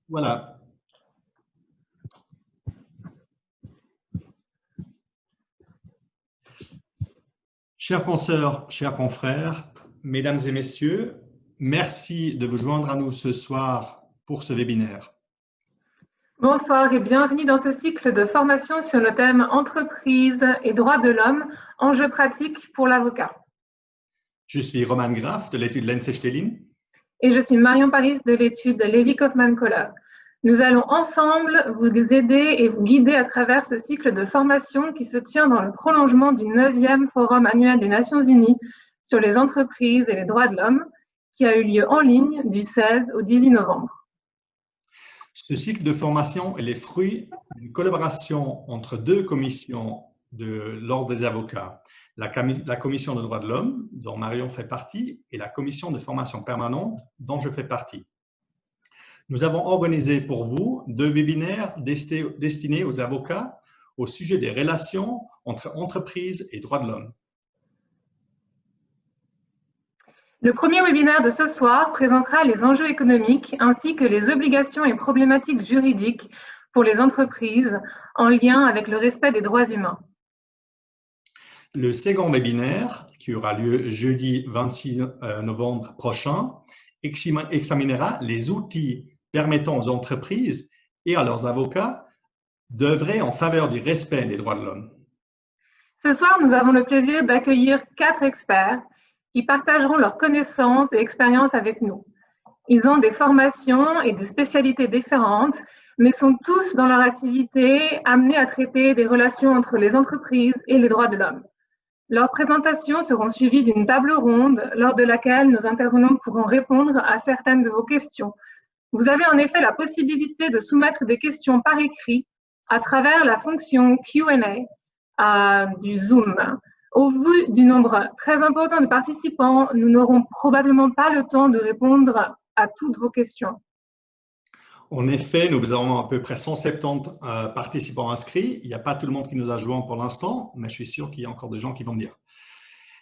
Voilà. Chers consoeurs, chers confrères, mesdames et messieurs, merci de vous joindre à nous ce soir pour ce webinaire. Bonsoir et bienvenue dans ce cycle de formation sur le thème Entreprise et droits de l'homme, enjeux pratiques pour l'avocat. Je suis Roman Graf de l'étude Lenze-Stellin. Et je suis Marion Paris de l'étude Lévy-Kaufmann-Kohler. Nous allons ensemble vous aider et vous guider à travers ce cycle de formation qui se tient dans le prolongement du 9e Forum annuel des Nations Unies sur les entreprises et les droits de l'homme, qui a eu lieu en ligne du 16 au 18 novembre. Ce cycle de formation est le fruit d'une collaboration entre deux commissions de l'Ordre des avocats, la commission des droits de l'homme, dont Marion fait partie, et la commission de formation permanente, dont je fais partie. Nous avons organisé pour vous deux webinaires destinés aux avocats au sujet des relations entre entreprises et droits de l'homme. Le premier webinaire de ce soir présentera les enjeux économiques ainsi que les obligations et problématiques juridiques pour les entreprises en lien avec le respect des droits humains. Le second webinaire, qui aura lieu jeudi 26 novembre prochain, examinera les outils permettant aux entreprises et à leurs avocats d'œuvrer en faveur du respect des droits de l'homme. Ce soir, nous avons le plaisir d'accueillir 4 experts qui partageront leurs connaissances et expériences avec nous. Ils ont des formations et des spécialités différentes, mais sont tous dans leur activité amenés à traiter des relations entre les entreprises et les droits de l'homme. Leurs présentations seront suivies d'une table ronde lors de laquelle nos intervenants pourront répondre à certaines de vos questions. Vous avez en effet la possibilité de soumettre des questions par écrit à travers la fonction Q&A du Zoom. Au vu du nombre très important de participants, nous n'aurons probablement pas le temps de répondre à toutes vos questions. En effet, nous avons à peu près 170 participants inscrits. Il n'y a pas tout le monde qui nous a joints pour l'instant, mais je suis sûr qu'il y a encore des gens qui vont venir.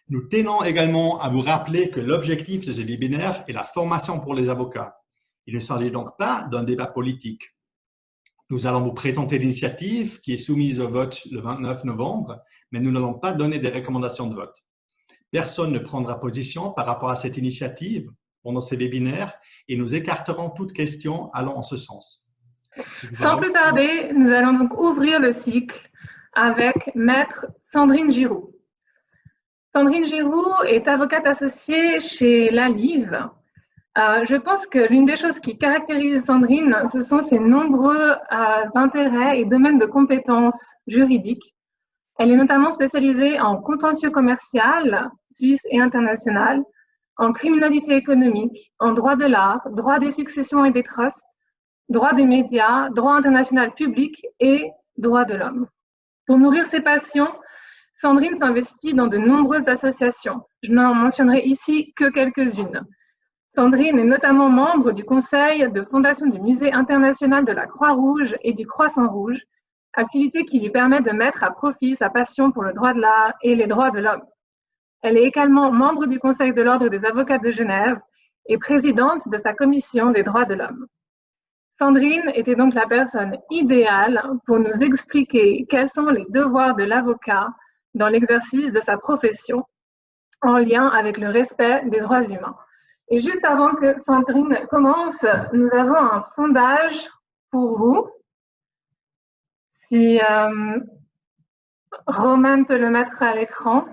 Nous tenons également à vous rappeler que l'objectif de ce webinaire est la formation pour les avocats. Il ne s'agit donc pas d'un débat politique. Nous allons vous présenter l'initiative qui est soumise au vote le 29 novembre, mais nous n'allons pas donner des recommandations de vote. Personne ne prendra position par rapport à cette initiative pendant ces webinaires et nous écarterons toute question allant en ce sens. Sans plus tarder, nous allons donc ouvrir le cycle avec Maître Sandrine Giroux. Sandrine Giroux est avocate associée chez Lalive. Je pense que l'une des choses qui caractérise Sandrine, ce sont ses nombreux intérêts et domaines de compétences juridiques. Elle est notamment spécialisée en contentieux commercial, suisse et international, en criminalité économique, en droit de l'art, droit des successions et des trusts, droit des médias, droit international public et droit de l'homme. Pour nourrir ses passions, Sandrine s'investit dans de nombreuses associations. Je n'en mentionnerai ici que quelques-unes. Sandrine est notamment membre du conseil de fondation du Musée international de la Croix-Rouge et du Croissant-Rouge, activité qui lui permet de mettre à profit sa passion pour le droit de l'art et les droits de l'homme. Elle est également membre du Conseil de l'Ordre des avocats de Genève et présidente de sa commission des droits de l'homme. Sandrine était donc la personne idéale pour nous expliquer quels sont les devoirs de l'avocat dans l'exercice de sa profession en lien avec le respect des droits humains. Et juste avant que Sandrine commence, nous avons un sondage pour vous. Si Roman peut le mettre à l'écran.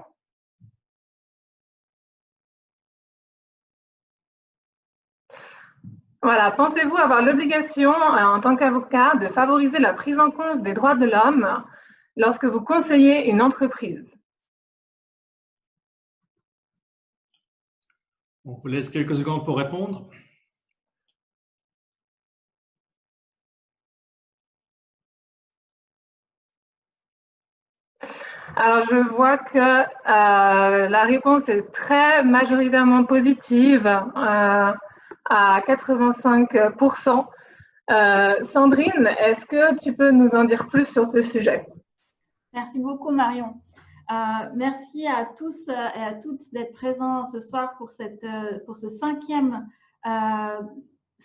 Voilà, pensez-vous avoir l'obligation, en tant qu'avocat, de favoriser la prise en compte des droits de l'homme lorsque vous conseillez une entreprise? On vous laisse quelques secondes pour répondre. Alors, je vois que la réponse est très majoritairement positive, à 85%. Sandrine, est-ce que tu peux nous en dire plus sur ce sujet? Merci beaucoup, Marion. Merci à tous et à toutes d'être présents ce soir pour ce 5e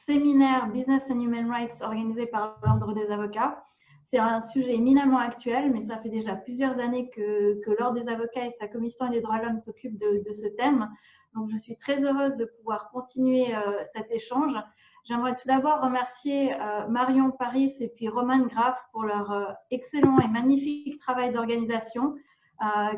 séminaire Business and Human Rights organisé par l'Ordre des avocats. C'est un sujet éminemment actuel, mais ça fait déjà plusieurs années que l'Ordre des avocats et sa commission des droits de l'homme s'occupent de ce thème. Donc, je suis très heureuse de pouvoir continuer cet échange. J'aimerais tout d'abord remercier Marion Paris et puis Roman Graff pour leur excellent et magnifique travail d'organisation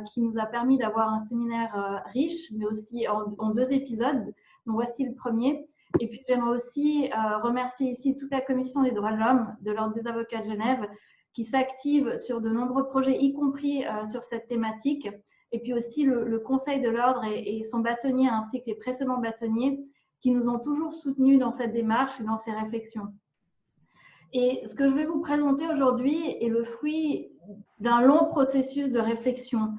qui nous a permis d'avoir un séminaire riche, mais aussi en 2 épisodes. Donc, voici le premier. Et puis, j'aimerais aussi remercier ici toute la Commission des droits de l'homme de l'Ordre des avocats de Genève qui s'active sur de nombreux projets, y compris sur cette thématique. Et puis aussi le Conseil de l'Ordre et son bâtonnier, ainsi que les précédents bâtonniers, qui nous ont toujours soutenus dans cette démarche et dans ces réflexions. Et ce que je vais vous présenter aujourd'hui est le fruit d'un long processus de réflexion.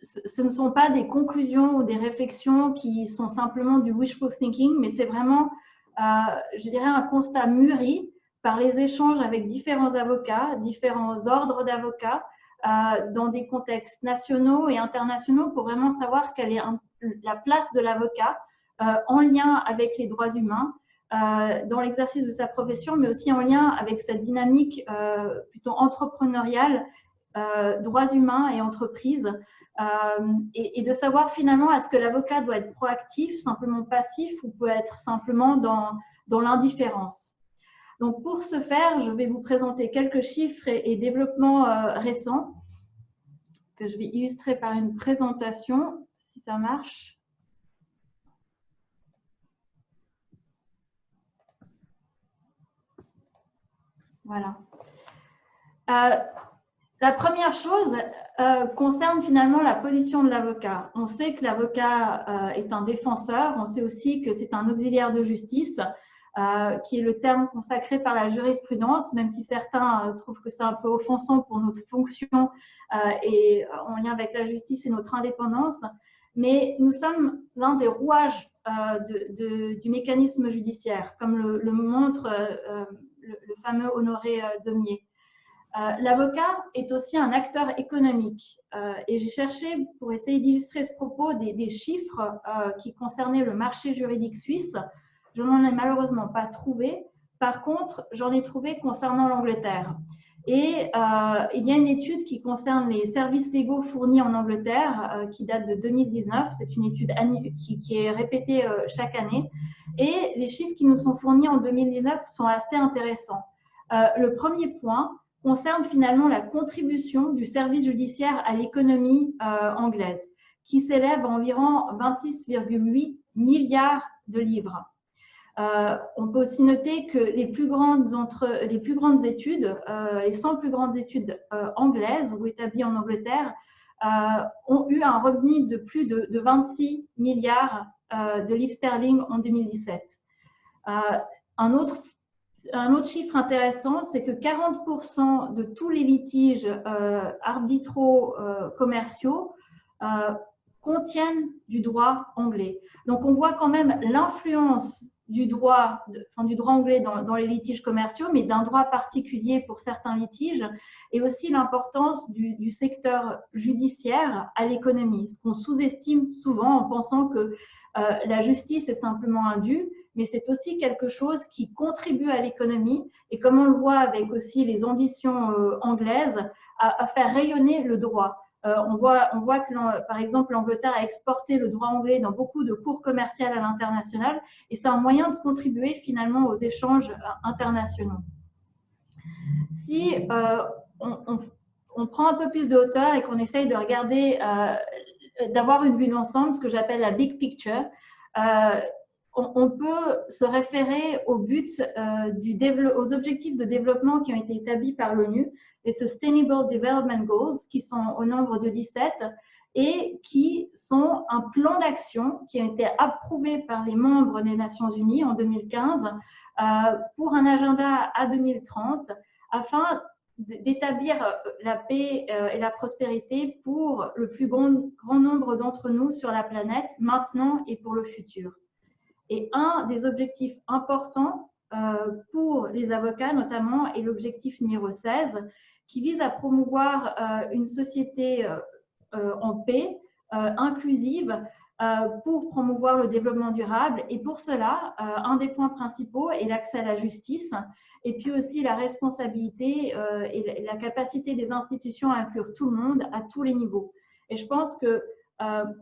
Ce ne sont pas des conclusions ou des réflexions qui sont simplement du wishful thinking, mais c'est vraiment, je dirais, un constat mûri par les échanges avec différents avocats, différents ordres d'avocats, dans des contextes nationaux et internationaux pour vraiment savoir quelle est la place de l'avocat en lien avec les droits humains, dans l'exercice de sa profession, mais aussi en lien avec cette dynamique plutôt entrepreneuriale, droits humains et entreprises, et de savoir finalement est-ce que l'avocat doit être proactif, simplement passif, ou peut être simplement dans l'indifférence. Donc pour ce faire, je vais vous présenter quelques chiffres et développements récents que je vais illustrer par une présentation, si ça marche. Voilà. La première chose concerne finalement la position de l'avocat. On sait que l'avocat est un défenseur, on sait aussi que c'est un auxiliaire de justice, qui est le terme consacré par la jurisprudence, même si certains trouvent que c'est un peu offensant pour notre fonction et en lien avec la justice et notre indépendance. Mais nous sommes l'un des rouages du mécanisme judiciaire, comme le montre le fameux Honoré Daumier. L'avocat est aussi un acteur économique et j'ai cherché, pour essayer d'illustrer ce propos, des chiffres qui concernaient le marché juridique suisse. Je n'en ai malheureusement pas trouvé. Par contre, j'en ai trouvé concernant l'Angleterre. Et il y a une étude qui concerne les services légaux fournis en Angleterre qui date de 2019. C'est une étude qui est répétée chaque année. Et les chiffres qui nous sont fournis en 2019 sont assez intéressants. Le premier point concerne finalement la contribution du service judiciaire à l'économie anglaise, qui s'élève à environ 26,8 milliards de livres. On peut aussi noter que les plus grandes études, les 100 plus grandes études anglaises ou établies en Angleterre, ont eu un revenu de plus de 26 milliards de livres sterling en 2017. Un autre chiffre intéressant, c'est que 40% de tous les litiges arbitraux commerciaux contiennent du droit anglais. Donc, on voit quand même l'influence du droit anglais dans les litiges commerciaux, mais d'un droit particulier pour certains litiges, et aussi l'importance du secteur judiciaire à l'économie, ce qu'on sous-estime souvent en pensant que la justice est simplement un dû, mais c'est aussi quelque chose qui contribue à l'économie, et comme on le voit avec aussi les ambitions anglaises, à faire rayonner le droit. On voit que, par exemple, l'Angleterre a exporté le droit anglais dans beaucoup de cours commerciales à l'international, et c'est un moyen de contribuer finalement aux échanges internationaux. Si on prend un peu plus de hauteur et qu'on essaye de regarder, d'avoir une vue d'ensemble, ce que j'appelle la big picture, on peut se référer aux buts, aux objectifs de développement qui ont été établis par l'ONU, les Sustainable Development Goals, qui sont au nombre de 17 et qui sont un plan d'action qui a été approuvé par les membres des Nations Unies en 2015 pour un agenda à 2030 afin d'établir la paix et la prospérité pour le plus grand nombre d'entre nous sur la planète, maintenant et pour le futur. Et un des objectifs importants pour les avocats notamment est l'objectif numéro 16 qui vise à promouvoir une société en paix, inclusive, pour promouvoir le développement durable. Et pour cela, un des points principaux est l'accès à la justice et puis aussi la responsabilité et la capacité des institutions à inclure tout le monde à tous les niveaux. Et je pense que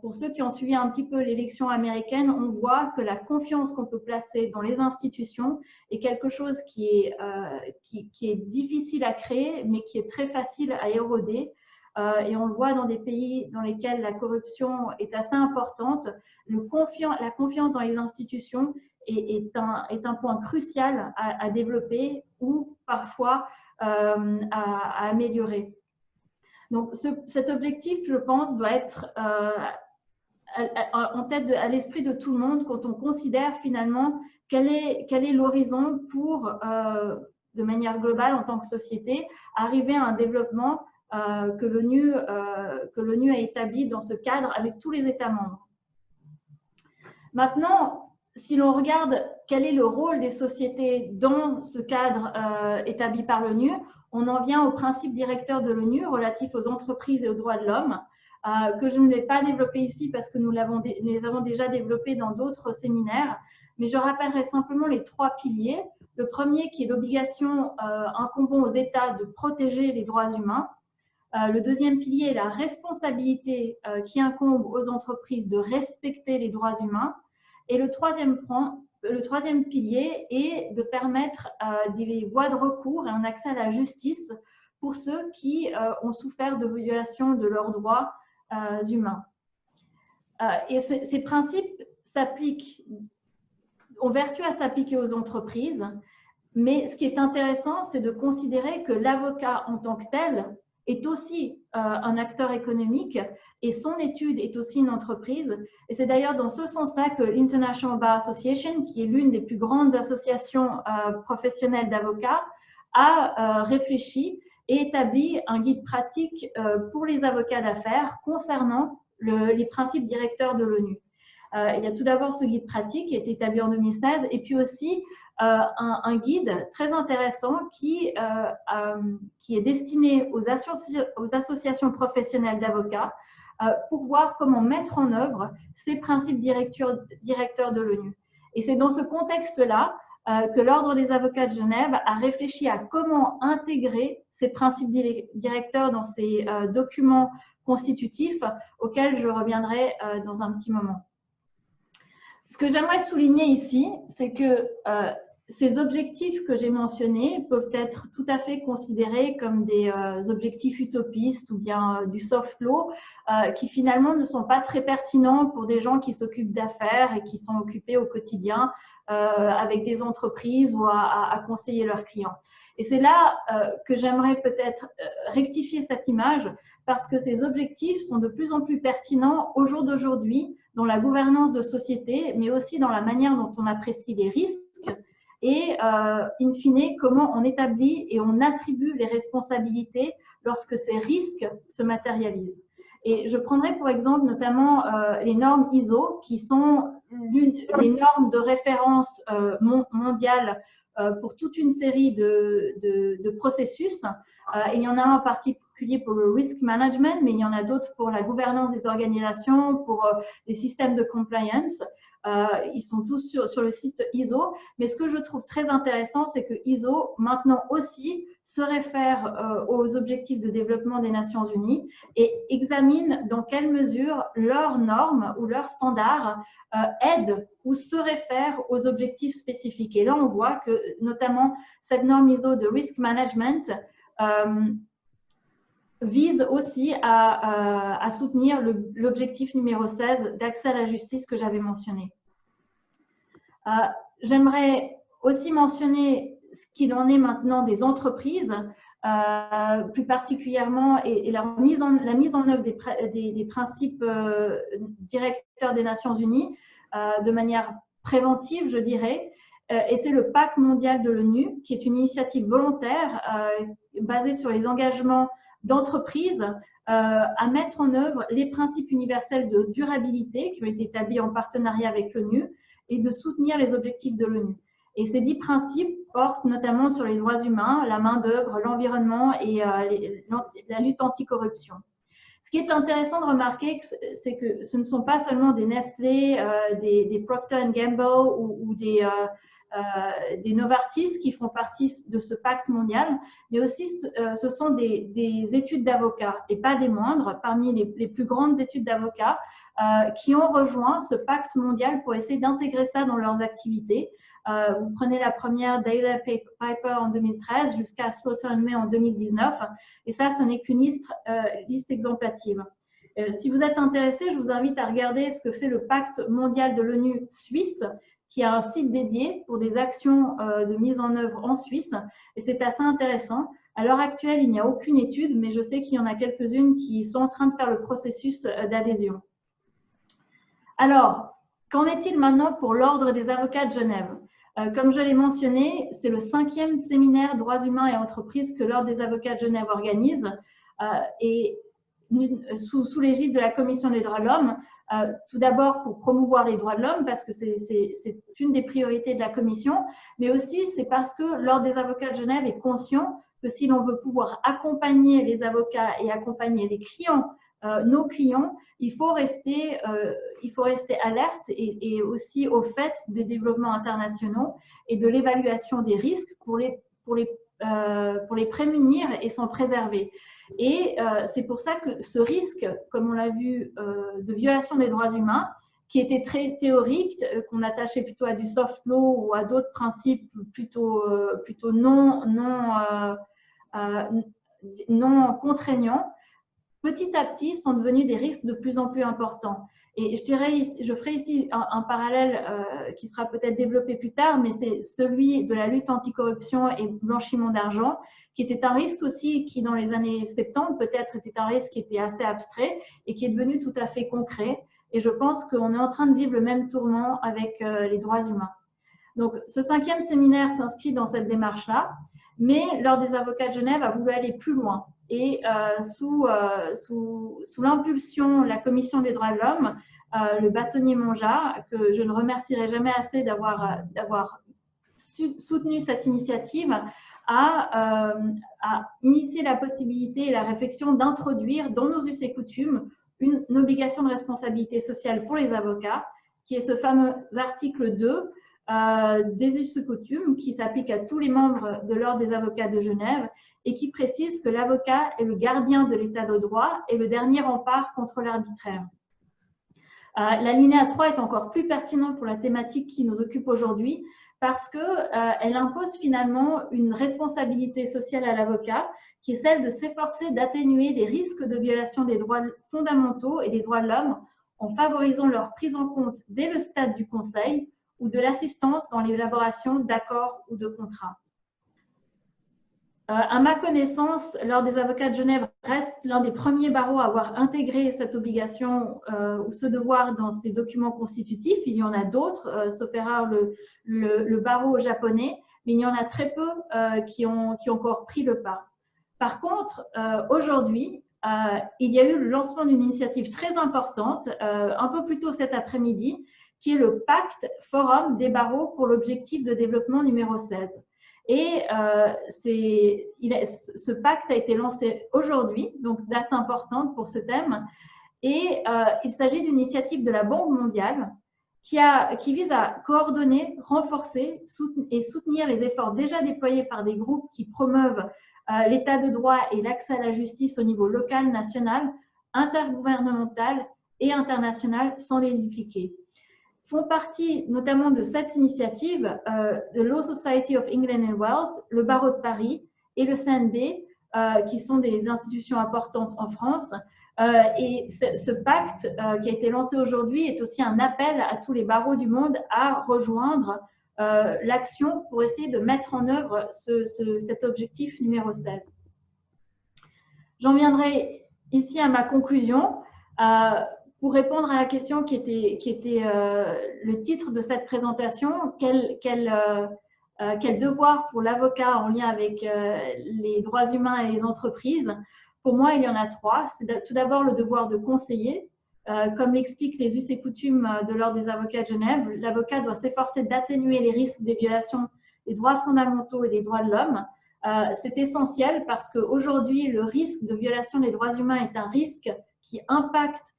pour ceux qui ont suivi un petit peu l'élection américaine, on voit que la confiance qu'on peut placer dans les institutions est quelque chose qui est difficile à créer, mais qui est très facile à éroder. Et on le voit dans des pays dans lesquels la corruption est assez importante. La confiance dans les institutions est un point crucial à développer ou parfois à améliorer. Donc, cet objectif, je pense, doit être en tête à l'esprit de tout le monde quand on considère finalement quel est l'horizon pour, de manière globale en tant que société, arriver à un développement que l'ONU a établi dans ce cadre avec tous les États membres. Maintenant, si l'on regarde quel est le rôle des sociétés dans ce cadre établi par l'ONU, on en vient au principe directeur de l'ONU relatif aux entreprises et aux droits de l'homme, que je ne vais pas développer ici parce que nous les avons déjà développés dans d'autres séminaires, mais je rappellerai simplement les 3 piliers. Le premier qui est l'obligation incombant aux États de protéger les droits humains. Le deuxième pilier est la responsabilité qui incombe aux entreprises de respecter les droits humains. Et le troisième pilier est de permettre des voies de recours et un accès à la justice pour ceux qui ont souffert de violations de leurs droits humains. Et ces principes ont vertu à s'appliquer aux entreprises, mais ce qui est intéressant, c'est de considérer que l'avocat en tant que tel est aussi un acteur économique et son étude est aussi une entreprise. Et c'est d'ailleurs dans ce sens-là que l'International Bar Association, qui est l'une des plus grandes associations professionnelles d'avocats, a réfléchi et établi un guide pratique pour les avocats d'affaires concernant les principes directeurs de l'ONU. Il y a tout d'abord ce guide pratique qui est établi en 2016 et puis aussi un guide très intéressant qui est destiné aux associations professionnelles d'avocats pour voir comment mettre en œuvre ces principes directeurs de l'ONU. Et c'est dans ce contexte-là que l'Ordre des avocats de Genève a réfléchi à comment intégrer ces principes directeurs dans ces documents constitutifs auxquels je reviendrai dans un petit moment. Ce que j'aimerais souligner ici, c'est que ces objectifs que j'ai mentionnés peuvent être tout à fait considérés comme des objectifs utopistes ou bien du soft law qui finalement ne sont pas très pertinents pour des gens qui s'occupent d'affaires et qui sont occupés au quotidien avec des entreprises ou à conseiller leurs clients. Et c'est là que j'aimerais peut-être rectifier cette image parce que ces objectifs sont de plus en plus pertinents au jour d'aujourd'hui dans la gouvernance de société, mais aussi dans la manière dont on apprécie les risques et, in fine, comment on établit et on attribue les responsabilités lorsque ces risques se matérialisent. Et je prendrai pour exemple notamment les normes ISO, qui sont les normes de référence mondiales pour toute une série de processus. Et il y en a un en particulier pour le risk management, mais il y en a d'autres pour la gouvernance des organisations, pour les systèmes de compliance. Ils sont tous sur le site ISO. Mais ce que je trouve très intéressant, c'est que ISO, maintenant aussi, se réfère aux objectifs de développement des Nations Unies et examine dans quelle mesure leurs normes ou leurs standards aident ou se réfèrent aux objectifs spécifiques. Et là, on voit que notamment cette norme ISO de risk management vise aussi à soutenir l'objectif numéro 16 d'accès à la justice que j'avais mentionné. J'aimerais aussi mentionner ce qu'il en est maintenant des entreprises, plus particulièrement, et la mise en œuvre des principes directeurs des Nations Unies de manière préventive, je dirais. Et c'est le Pacte mondial de l'ONU, qui est une initiative volontaire basée sur les engagements d'entreprises à mettre en œuvre les principes universels de durabilité qui ont été établis en partenariat avec l'ONU et de soutenir les objectifs de l'ONU. Et ces 10 principes portent notamment sur les droits humains, la main-d'œuvre, l'environnement et la lutte anticorruption. Ce qui est intéressant de remarquer, c'est que ce ne sont pas seulement des Nestlé, des Procter & Gamble ou des Novartis qui font partie de ce pacte mondial, mais aussi ce sont des études d'avocats, et pas des moindres, parmi les plus grandes études d'avocats qui ont rejoint ce pacte mondial pour essayer d'intégrer ça dans leurs activités. Vous prenez la première Daily Piper en 2013 jusqu'à Slaughter & May en 2019, et ça, ce n'est qu'une liste exemplative. Si vous êtes intéressé, je vous invite à regarder ce que fait le pacte mondial de l'ONU suisse, qui a un site dédié pour des actions de mise en œuvre en Suisse, et c'est assez intéressant. À l'heure actuelle, il n'y a aucune étude, mais je sais qu'il y en a quelques-unes qui sont en train de faire le processus d'adhésion. Alors, qu'en est-il maintenant pour l'Ordre des avocats de Genève? Comme je l'ai mentionné, c'est le 5e séminaire droits humains et entreprises que l'Ordre des avocats de Genève organise, et sous l'égide de la Commission des droits de l'homme, tout d'abord pour promouvoir les droits de l'homme, parce que c'est une des priorités de la Commission, mais aussi c'est parce que l'Ordre des avocats de Genève est conscient que si l'on veut pouvoir accompagner les avocats et accompagner les clients, nos clients, il faut rester alerte et aussi au fait des développements internationaux et de l'évaluation des risques pour les prémunir et s'en préserver. Et c'est pour ça que ce risque, comme on l'a vu, de violation des droits humains, qui était très théorique, qu'on attachait plutôt à du soft law ou à d'autres principes plutôt non contraignants, petit à petit sont devenus des risques de plus en plus importants. Et je ferai ici un parallèle qui sera peut-être développé plus tard, mais c'est celui de la lutte anticorruption et blanchiment d'argent, qui était un risque aussi qui, dans les années 70, peut-être était un risque qui était assez abstrait et qui est devenu tout à fait concret. Et je pense qu'on est en train de vivre le même tournant avec les droits humains. Donc, ce 5e séminaire s'inscrit dans cette démarche-là, mais l'Ordre des avocats de Genève a voulu aller plus loin. Et sous l'impulsion de la Commission des droits de l'homme, le bâtonnier Monja, que je ne remercierai jamais assez d'avoir soutenu cette initiative, a initié la possibilité et la réflexion d'introduire dans nos us et coutumes une obligation de responsabilité sociale pour les avocats, qui est ce fameux article 2 des us et coutumes qui s'applique à tous les membres de l'Ordre des avocats de Genève et qui précise que l'avocat est le gardien de l'état de droit et le dernier rempart contre l'arbitraire. L'alinéa 3 est encore plus pertinent pour la thématique qui nous occupe aujourd'hui parce qu'elle impose finalement une responsabilité sociale à l'avocat qui est celle de s'efforcer d'atténuer les risques de violation des droits fondamentaux et des droits de l'homme en favorisant leur prise en compte dès le stade du conseil ou de l'assistance dans l'élaboration d'accords ou de contrats. À ma connaissance, l'Ordre des avocats de Genève reste l'un des premiers barreaux à avoir intégré cette obligation ou ce devoir dans ses documents constitutifs. Il y en a d'autres, sauf erreur le barreau japonais, mais il y en a très peu qui ont encore pris le pas. Par contre, aujourd'hui, il y a eu le lancement d'une initiative très importante, un peu plus tôt cet après-midi, qui est le Pacte Forum des barreaux pour l'objectif de développement numéro 16. Et ce pacte a été lancé aujourd'hui, donc date importante pour ce thème. Et il s'agit d'une initiative de la Banque mondiale qui vise à coordonner, renforcer et soutenir les efforts déjà déployés par des groupes qui promeuvent l'état de droit et l'accès à la justice au niveau local, national, intergouvernemental et international sans les dupliquer. Font partie notamment de cette initiative the Law Society of England and Wales, le Barreau de Paris et le CNB, qui sont des institutions importantes en France. Et ce pacte qui a été lancé aujourd'hui est aussi un appel à tous les barreaux du monde à rejoindre l'action pour essayer de mettre en œuvre cet objectif numéro 16. J'en viendrai ici à ma conclusion. Pour répondre à la question qui était le titre de cette présentation, quel devoir pour l'avocat en lien avec les droits humains et les entreprises? Pour moi, il y en a 3. C'est tout d'abord le devoir de conseiller. Comme l'expliquent les us et coutumes de l'Ordre des avocats de Genève, l'avocat doit s'efforcer d'atténuer les risques des violations des droits fondamentaux et des droits de l'homme. C'est essentiel parce qu'aujourd'hui, le risque de violation des droits humains est un risque qui impactent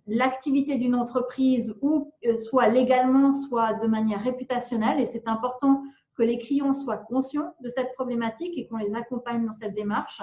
l'activité d'une entreprise, ou soit légalement, soit de manière réputationnelle. Et c'est important que les clients soient conscients de cette problématique et qu'on les accompagne dans cette démarche.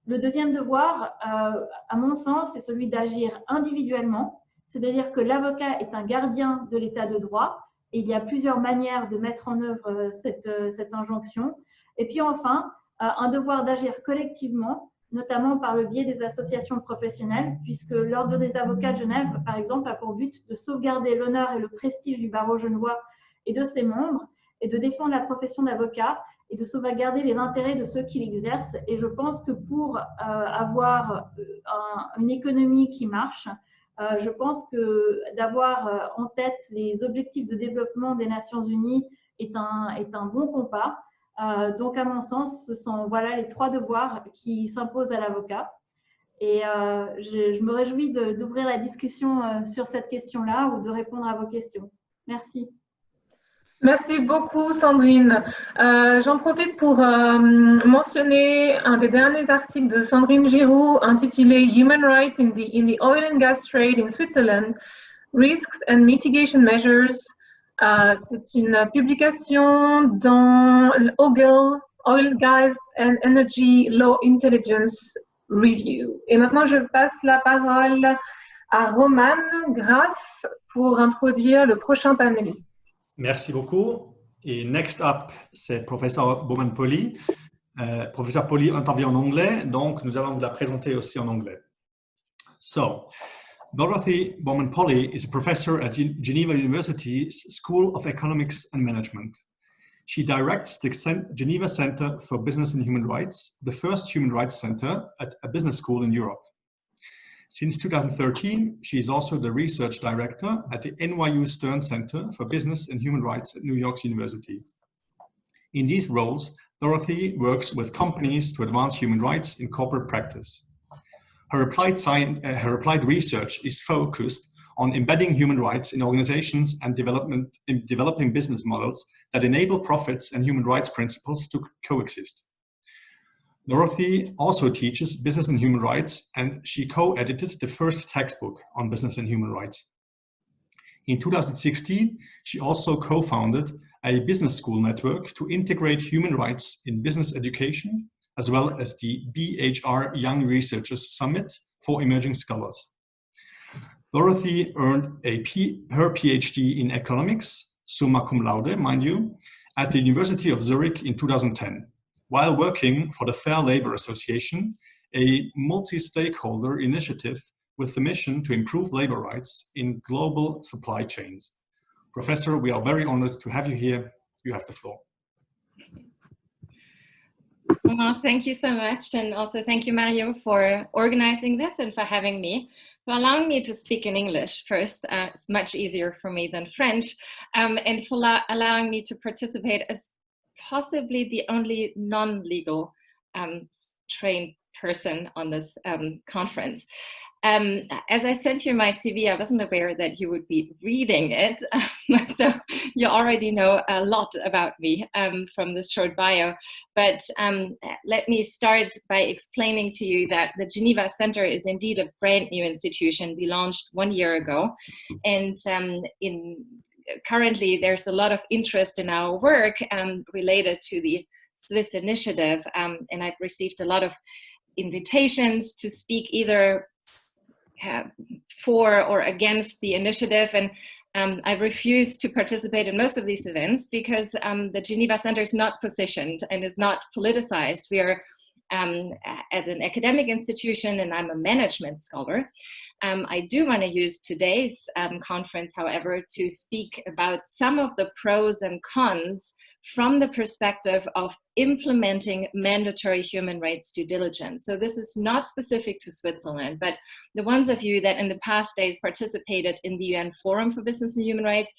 Le deuxième devoir, à mon sens, c'est celui d'agir individuellement, c'est-à-dire que l'avocat est un gardien de l'état de droit et il y a plusieurs manières de mettre en œuvre cette injonction. Et puis enfin, un devoir d'agir collectivement, notamment par le biais des associations professionnelles, puisque l'Ordre des avocats de Genève, par exemple, a pour but de sauvegarder l'honneur et le prestige du barreau genevois et de ses membres, et de défendre la profession d'avocat et de sauvegarder les intérêts de ceux qui l'exercent. Et je pense que pour avoir une économie qui marche, je pense que d'avoir en tête les objectifs de développement des Nations Unies est un bon compas. Donc, à mon sens, ce sont voilà, les 3 devoirs qui s'imposent à l'avocat. Et je me réjouis d'ouvrir la discussion sur cette question-là ou de répondre à vos questions. Merci. Merci beaucoup, Sandrine. J'en profite pour mentionner un des derniers articles de Sandrine Giroux intitulé Human Rights in the Oil and Gas Trade in Switzerland, Risks and Mitigation Measures. C'est une publication dans l'OGIL, Oil, Gas and Energy Law Intelligence Review. Et maintenant, je passe la parole à Romane Graff pour introduire le prochain panéliste. Merci beaucoup. Et next up, c'est professeur Bowman-Polly. Professeur Polly intervient en anglais, donc nous allons vous la présenter aussi en anglais. So, Dorothy Bowman-Polly is a professor at Geneva University's School of Economics and Management. She directs the Geneva Center for Business and Human Rights, the first human rights center at a business school in Europe. Since 2013, she is also the research director at the NYU Stern Center for Business and Human Rights at New York University. In these roles, Dorothy works with companies to advance human rights in corporate practice. Her applied research is focused on embedding human rights in organizations and developing business models that enable profits and human rights principles to coexist. Dorothy also teaches business and human rights, and she co-edited the first textbook on business and human rights. In 2016, she also co-founded a business school network to integrate human rights in business education, as well as the BHR Young Researchers Summit for Emerging Scholars. Dorothy earned her PhD in economics, summa cum laude, mind you, at the University of Zurich in 2010. While working for the Fair Labor Association, a multi-stakeholder initiative with the mission to improve labor rights in global supply chains. Professor, we are very honored to have you here. You have the floor. Well, thank you so much. And also thank you, Mario, for organizing this and for having me. For allowing me to speak in English first. It's much easier for me than French. And for allowing me to participate as possibly the only non-legal trained person on this conference. As I sent you my CV, I wasn't aware that you would be reading it. So you already know a lot about me from this short bio. But let me start by explaining to you that the Geneva Center is indeed a brand new institution. We launched 1 year ago. And currently, there's a lot of interest in our work related to the Swiss initiative. And I've received a lot of invitations to speak either for or against the initiative. And I refuse to participate in most of these events because the Geneva Center is not positioned and is not politicized. We are at an academic institution and I'm a management scholar. I do want to use today's conference, however, to speak about some of the pros and cons from the perspective of implementing mandatory human rights due diligence. So this is not specific to Switzerland, but the ones of you that in the past days participated in the UN Forum for Business and Human Rights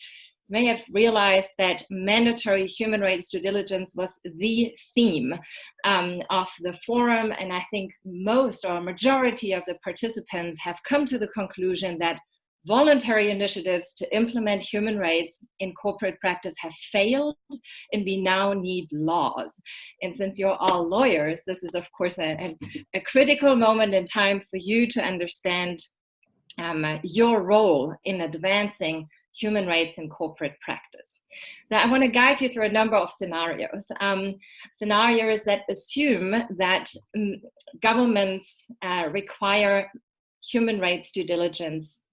may have realized that mandatory human rights due diligence was the theme of the forum. And I think most or majority of the participants have come to the conclusion that voluntary initiatives to implement human rights in corporate practice have failed, and we now need laws. And since you're all lawyers, this is of course a critical moment in time for you to understand your role in advancing human rights in corporate practice. So I want to guide you through a number of scenarios. Scenarios that assume that governments require human rights due diligence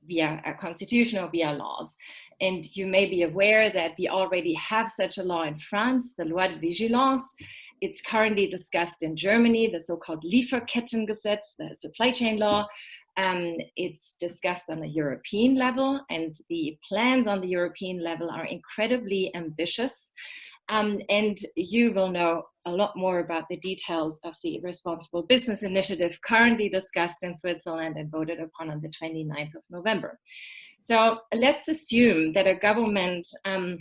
via a constitution or via laws. And you may be aware that we already have such a law in France, the Loi de Vigilance. It's currently discussed in Germany, the so-called Lieferkettengesetz, the supply chain law. It's discussed on a European level, and the plans on the European level are incredibly ambitious. And you will know a lot more about the details of the Responsible Business Initiative currently discussed in Switzerland and voted upon on the 29th of November. So let's assume that a government and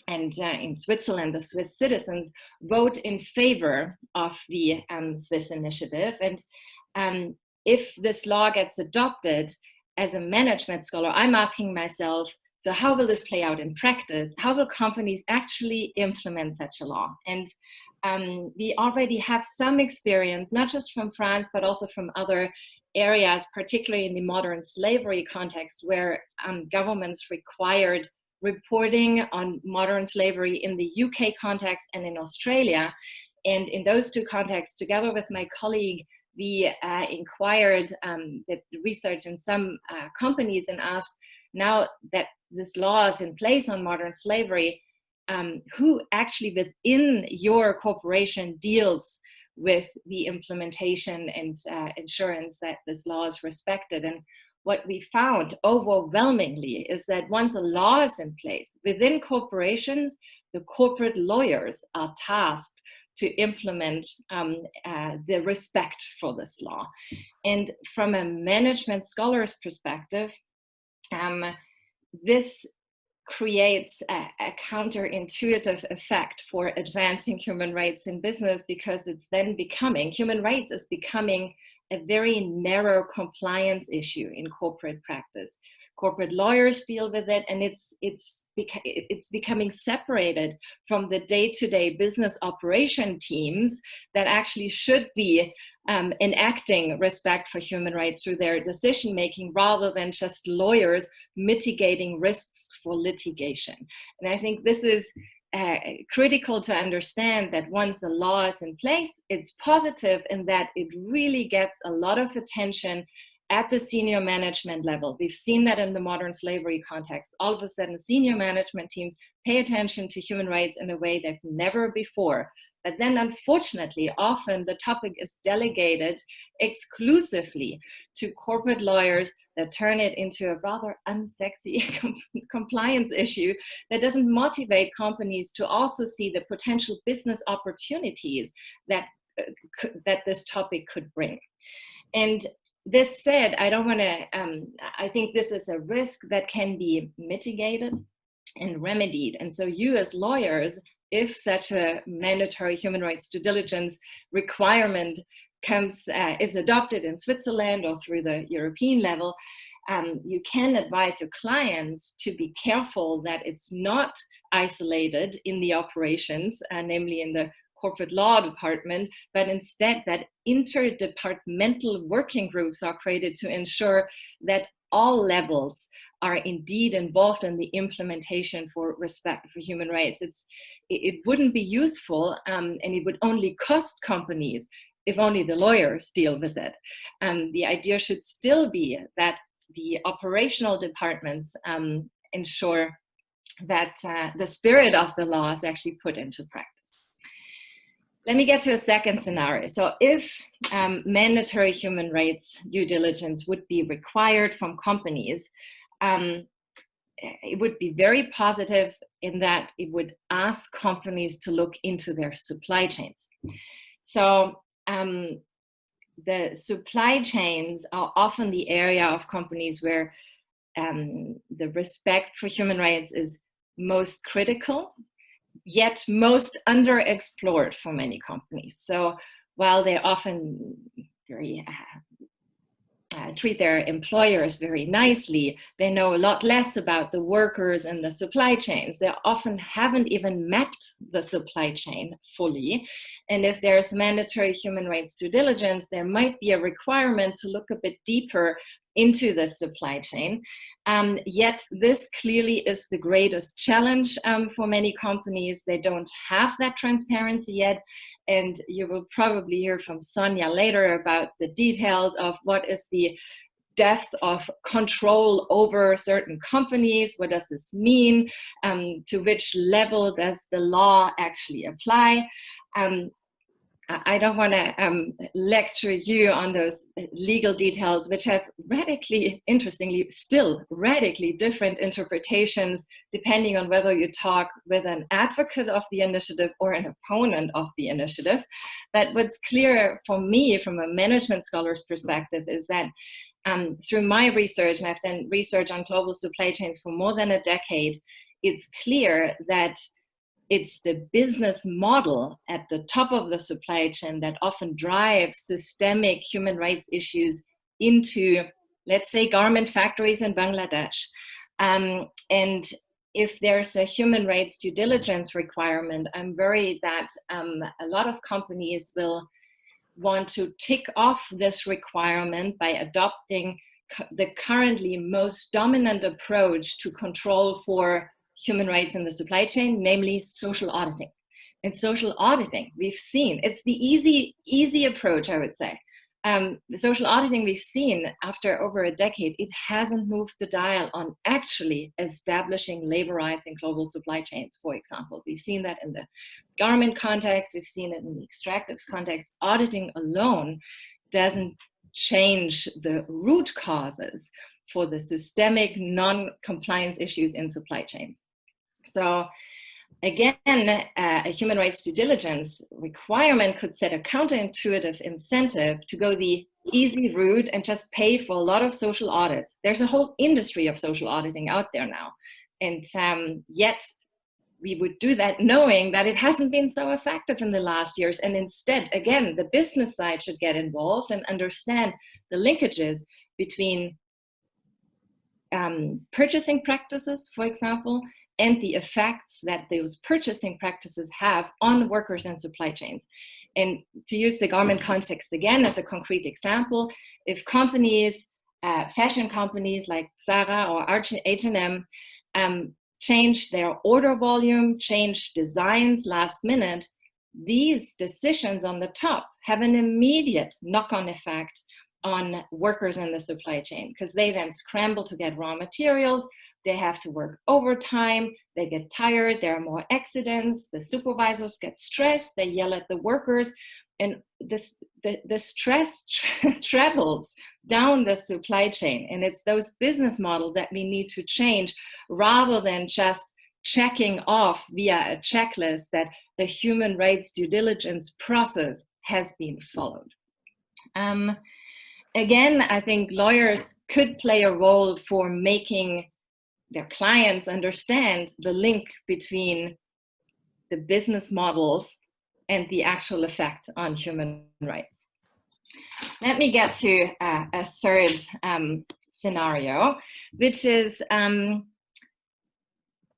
in Switzerland, the Swiss citizens vote in favor of the Swiss initiative. And if this law gets adopted, as a management scholar, I'm asking myself, so how will this play out in practice? How will companies actually implement such a law? And we already have some experience, not just from France, but also from other areas, particularly in the modern slavery context, where governments required reporting on modern slavery in the UK context and in Australia. And in those two contexts, together with my colleague, we inquired the research in some companies and asked, now that this law is in place on modern slavery, who actually within your corporation deals with the implementation and assurance that this law is respected? And what we found overwhelmingly is that once a law is in place, within corporations, the corporate lawyers are tasked to implement the respect for this law. And from a management scholar's perspective, this creates a counterintuitive effect for advancing human rights in business, because it's then becoming, human rights is becoming a very narrow compliance issue in corporate practice. Corporate lawyers deal with it, and it's becoming separated from the day-to-day business operation teams that actually should be enacting respect for human rights through their decision-making, rather than just lawyers mitigating risks for litigation. And I think this is critical to understand, that once a law is in place, it's positive in that it really gets a lot of attention at the senior management level. We've seen that in the modern slavery context. All of a sudden, senior management teams pay attention to human rights in a way they've never before. But then, unfortunately, often the topic is delegated exclusively to corporate lawyers that turn it into a rather unsexy compliance issue that doesn't motivate companies to also see the potential business opportunities that this topic could bring. And this said, I don't want to, I think this is a risk that can be mitigated and remedied. And so you as lawyers, if such a mandatory human rights due diligence requirement is adopted in Switzerland or through the European level, you can advise your clients to be careful that it's not isolated in the operations, namely in the corporate law department, but instead that interdepartmental working groups are created to ensure that all levels are indeed involved in the implementation for respect for human rights. It wouldn't be useful, and it would only cost companies if only the lawyers deal with it. The idea should still be that the operational departments ensure that the spirit of the law is actually put into practice. Let me get to a second scenario. So if mandatory human rights due diligence would be required from companies, it would be very positive in that it would ask companies to look into their supply chains. So the supply chains are often the area of companies where the respect for human rights is most critical, yet most underexplored for many companies. So while they're often very treat their employers very nicely. They know a lot less about the workers and the supply chains. They often haven't even mapped the supply chain fully. And if there's mandatory human rights due diligence, there might be a requirement to look a bit deeper into the supply chain. Yet this clearly is the greatest challenge for many companies. They don't have that transparency yet. And you will probably hear from Sonia later about the details of what is the depth of control over certain companies. What does this mean? To which level does the law actually apply? I don't want to lecture you on those legal details, which have radically, interestingly, still radically different interpretations, depending on whether you talk with an advocate of the initiative or an opponent of the initiative. But what's clear for me from a management scholar's perspective is that through my research, and I've done research on global supply chains for more than a decade, it's clear that it's the business model at the top of the supply chain that often drives systemic human rights issues into, let's say, garment factories in Bangladesh. And if there's a human rights due diligence requirement, I'm worried that a lot of companies will want to tick off this requirement by adopting the currently most dominant approach to control for human rights in the supply chain, namely social auditing. And social auditing, we've seen, it's the easy approach, I would say. The social auditing we've seen after over a decade, it hasn't moved the dial on actually establishing labor rights in global supply chains, for example. We've seen that in the garment context, we've seen it in the extractives context. Auditing alone doesn't change the root causes for the systemic non-compliance issues in supply chains. So again, a human rights due diligence requirement could set a counterintuitive incentive to go the easy route and just pay for a lot of social audits. There's a whole industry of social auditing out there now. And yet we would do that knowing that it hasn't been so effective in the last years. And instead, again, the business side should get involved and understand the linkages between purchasing practices, for example, and the effects that those purchasing practices have on workers and supply chains. And to use the garment context again as a concrete example, if companies, fashion companies like Zara or H&M, change their order volume, change designs last minute, these decisions on the top have an immediate knock-on effect on workers in the supply chain, because they then scramble to get raw materials, they have to work overtime, they get tired, there are more accidents, the supervisors get stressed, they yell at the workers, and the stress travels down the supply chain. And it's those business models that we need to change, rather than just checking off via a checklist that the human rights due diligence process has been followed. Again, I think lawyers could play a role for making their clients understand the link between the business models and the actual effect on human rights. Let me get to a third scenario, which is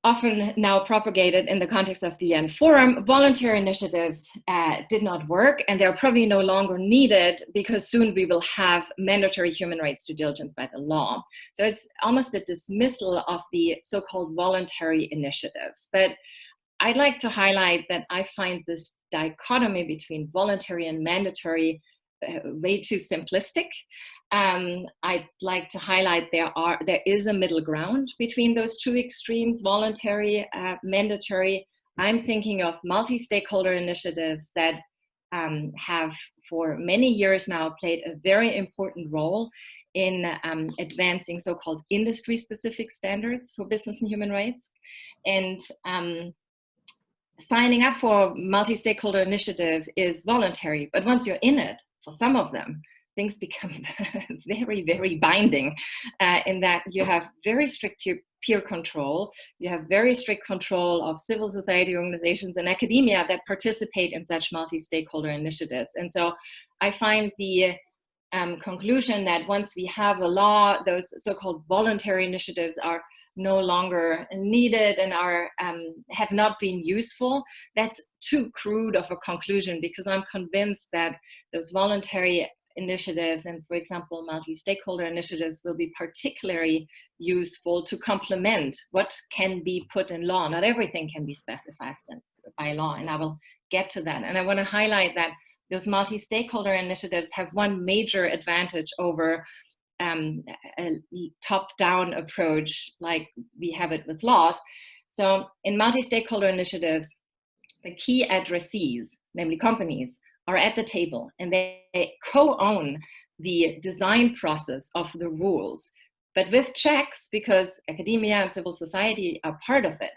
often now propagated in the context of the UN Forum. Voluntary initiatives did not work, and they're probably no longer needed because soon we will have mandatory human rights due diligence by the law. So it's almost a dismissal of the so-called voluntary initiatives. But I'd like to highlight that I find this dichotomy between voluntary and mandatory way too simplistic. I'd like to highlight there is a middle ground between those two extremes, voluntary, mandatory. I'm thinking of multi-stakeholder initiatives that have for many years now played a very important role in advancing so-called industry-specific standards for business and human rights. And signing up for a multi-stakeholder initiative is voluntary, but once you're in it, for some of them, things become very, very binding in that you have very strict peer control, you have very strict control of civil society organizations and academia that participate in such multi-stakeholder initiatives. And so I find the conclusion that once we have a law, those so-called voluntary initiatives are no longer needed and are have not been useful. That's too crude of a conclusion, because I'm convinced that those voluntary initiatives and, for example, multi-stakeholder initiatives will be particularly useful to complement what can be put in law. Not everything can be specified by law, and I will get to that. And I want to highlight that those multi-stakeholder initiatives have one major advantage over a top-down approach like we have it with laws. So in multi-stakeholder initiatives, the key addressees, namely companies, are at the table, and they co-own the design process of the rules, but with checks, because academia and civil society are part of it.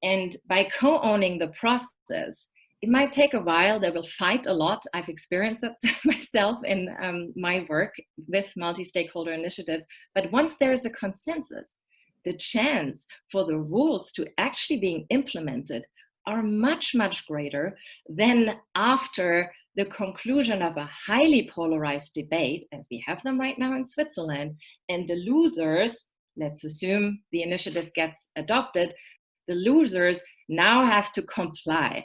And by co-owning the process, it might take a while. They will fight a lot. I've experienced that myself in my work with multi-stakeholder initiatives. But once there is a consensus, the chance for the rules to actually being implemented are much, much greater than after the conclusion of a highly polarized debate, as we have them right now in Switzerland, and the losers, let's assume the initiative gets adopted, the losers now have to comply.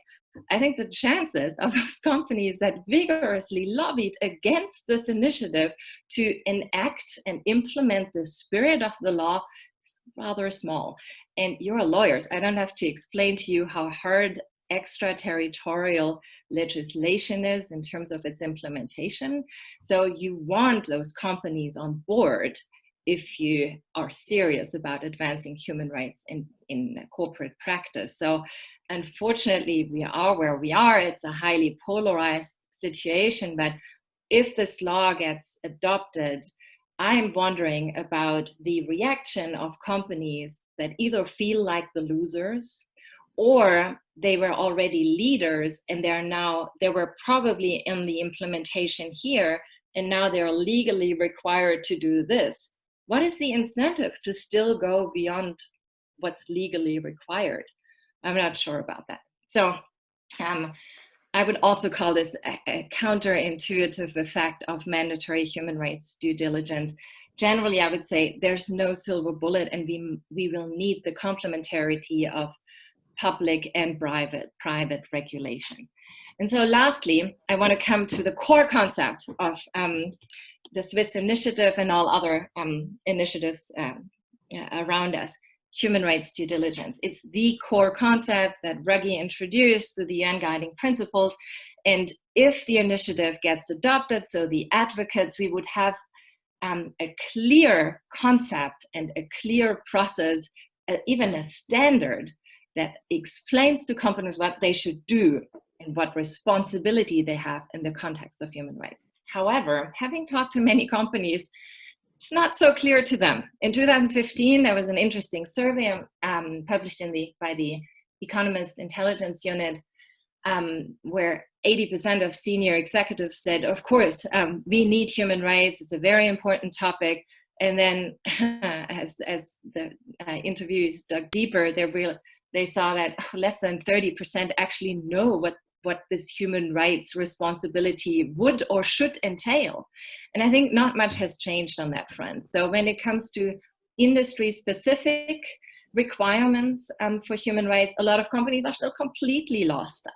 I think the chances of those companies that vigorously lobbied against this initiative to enact and implement the spirit of the law is rather small. And you're lawyers. I don't have to explain to you how hard extraterritorial legislation is in terms of its implementation. So you want those companies on board if you are serious about advancing human rights in corporate practice. So unfortunately, we are where we are. It's a highly polarized situation, but if this law gets adopted, I'm wondering about the reaction of companies that either feel like the losers, or they were already leaders and they were probably in the implementation here, and now they're legally required to do this. What is the incentive to still go beyond what's legally required? I'm not sure about that. So I would also call this a counterintuitive effect of mandatory human rights due diligence. Generally, I would say there's no silver bullet, and we will need the complementarity of public and private regulation. And so lastly, I want to come to the core concept of the Swiss initiative and all other initiatives around us, human rights due diligence. It's the core concept that Ruggie introduced to the UN guiding principles. And if the initiative gets adopted, so the advocates, we would have a clear concept and a clear process, even a standard that explains to companies what they should do and what responsibility they have in the context of human rights. However, having talked to many companies, it's not so clear to them. In 2015, there was an interesting survey published by the Economist Intelligence Unit, where 80% of senior executives said, of course, we need human rights. It's a very important topic. And then as the interviewees dug deeper, they saw that less than 30% actually know what this human rights responsibility would or should entail. And I think not much has changed on that front. So when it comes to industry-specific requirements for human rights, a lot of companies are still completely lost.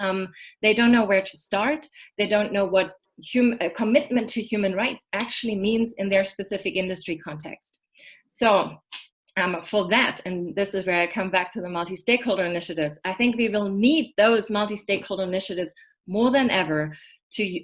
They don't know where to start. They don't know what a commitment to human rights actually means in their specific industry context. So for that, and this is where I come back to the multi-stakeholder initiatives, I think we will need those multi-stakeholder initiatives more than ever to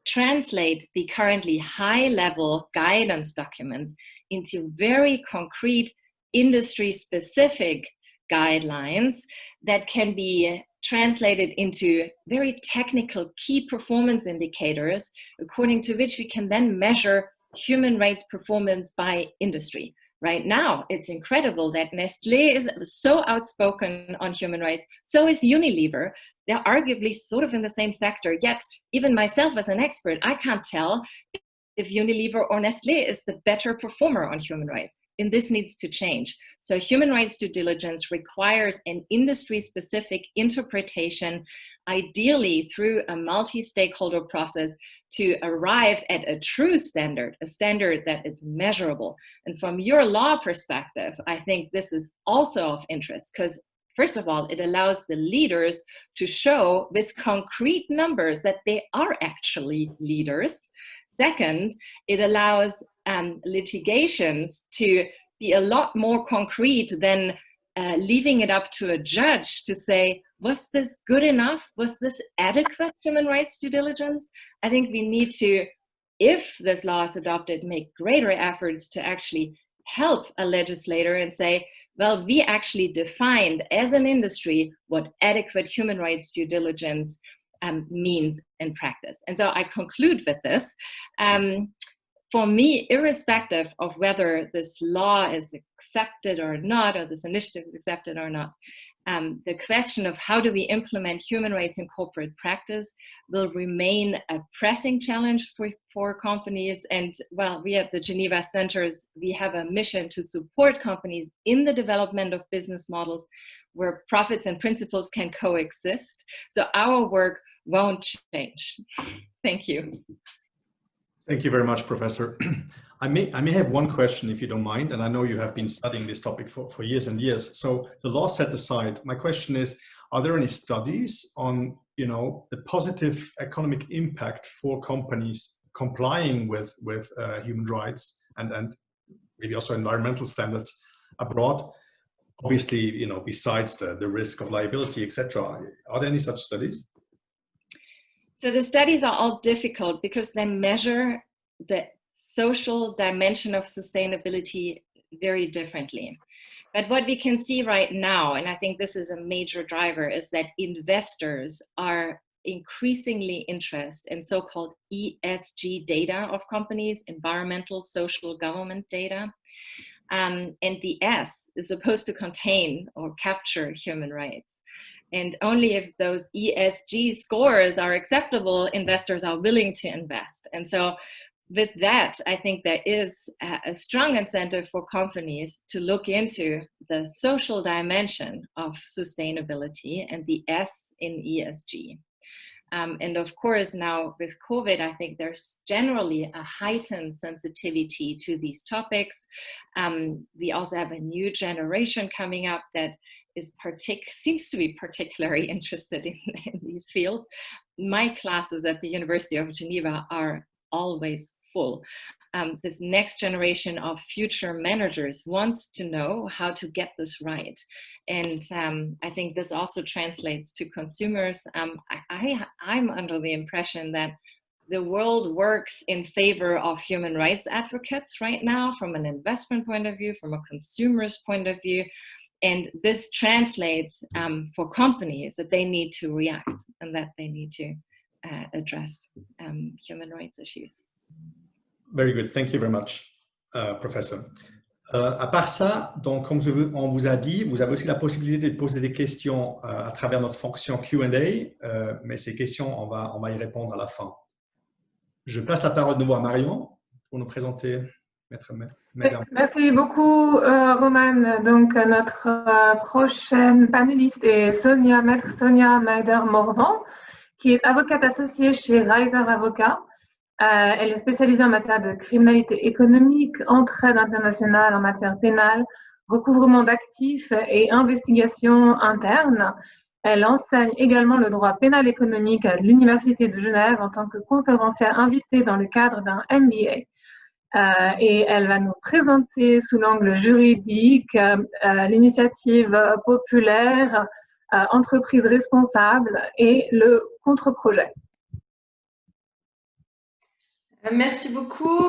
translate the currently high-level guidance documents into very concrete industry-specific guidelines that can be translated into very technical key performance indicators, according to which we can then measure human rights performance by industry. Right now, it's incredible that Nestlé is so outspoken on human rights. So is Unilever. They're arguably sort of in the same sector. Yet, even myself as an expert, I can't tell if Unilever or Nestlé is the better performer on human rights. and this needs to change. So human rights due diligence requires an industry-specific interpretation, ideally through a multi-stakeholder process, to arrive at a true standard, a standard that is measurable. And from your law perspective, I think this is also of interest, because first of all, it allows the leaders to show with concrete numbers that they are actually leaders. Second, it allows litigations to be a lot more concrete than leaving it up to a judge to say, was this good enough? Was this adequate human rights due diligence? I think we need to, if this law is adopted, make greater efforts to actually help a legislator and say, well, we actually defined as an industry what adequate human rights due diligence means in practice. And so I conclude with this. For me, irrespective of whether this law is accepted or not, or this initiative is accepted or not, the question of how do we implement human rights in corporate practice will remain a pressing challenge for companies. And well, we at the Geneva Centers, we have a mission to support companies in the development of business models where profits and principles can coexist. So our work won't change. Thank you. Thank you very much, Professor. I may have one question, if you don't mind, and I know you have been studying this topic for years and years. So the law set aside, my question is, are there any studies on, the positive economic impact for companies complying with human rights and maybe also environmental standards abroad? Obviously, besides the risk of liability, etc. Are there any such studies? So the studies are all difficult because they measure the social dimension of sustainability very differently. But what we can see right now, and I think this is a major driver, is that investors are increasingly interested in so-called ESG data of companies, environmental, social, government data. And the S is supposed to contain or capture human rights. And only if those ESG scores are acceptable, investors are willing to invest. And so with that, I think there is a strong incentive for companies to look into the social dimension of sustainability and the S in ESG. And of course, now with COVID, I think there's generally a heightened sensitivity to these topics. We also have a new generation coming up that seems to be particularly interested in these fields. My classes at the University of Geneva are always full. This next generation of future managers wants to know how to get this right. And I think this also translates to consumers. I'm under the impression that the world works in favor of human rights advocates right now, from an investment point of view, from a consumer's point of view. And this translates for companies that they need to react and that they need to address human rights issues. Very good. Thank you very much, Professor. À part ça, donc, comme on vous a dit, vous avez aussi la possibilité de poser des questions à travers notre fonction Q&A, mais ces questions, on va y répondre à la fin. Je passe la parole de nouveau à Marion pour nous présenter. Merci beaucoup, Roman. Donc, notre prochaine panéliste est Maître Sonia Meider-Morvan, qui est avocate associée chez Reiser Avocats. Elle est spécialisée en matière de criminalité économique, entraide internationale en matière pénale, recouvrement d'actifs et investigation interne. Elle enseigne également le droit pénal économique à l'Université de Genève en tant que conférencière invitée dans le cadre d'un MBA. Et elle va nous présenter sous l'angle juridique l'initiative populaire, entreprise responsable et le contre-projet. Merci beaucoup.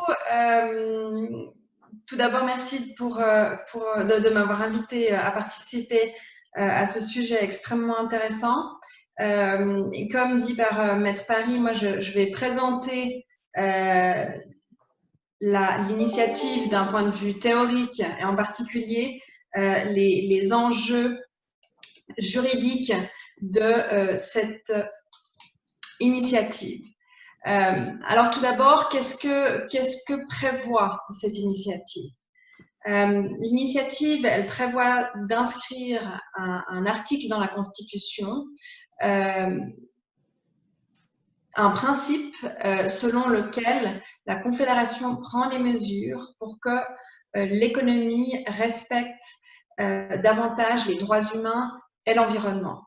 Tout d'abord, merci de m'avoir invité à participer à ce sujet extrêmement intéressant. Comme dit par Maître Paris, moi je vais présenter l'initiative d'un point de vue théorique et en particulier les enjeux juridiques de cette initiative. Alors tout d'abord, qu'est-ce que prévoit cette initiative? L'initiative, elle prévoit d'inscrire un article dans la Constitution, un principe selon lequel la Confédération prend les mesures pour que l'économie respecte davantage les droits humains et l'environnement.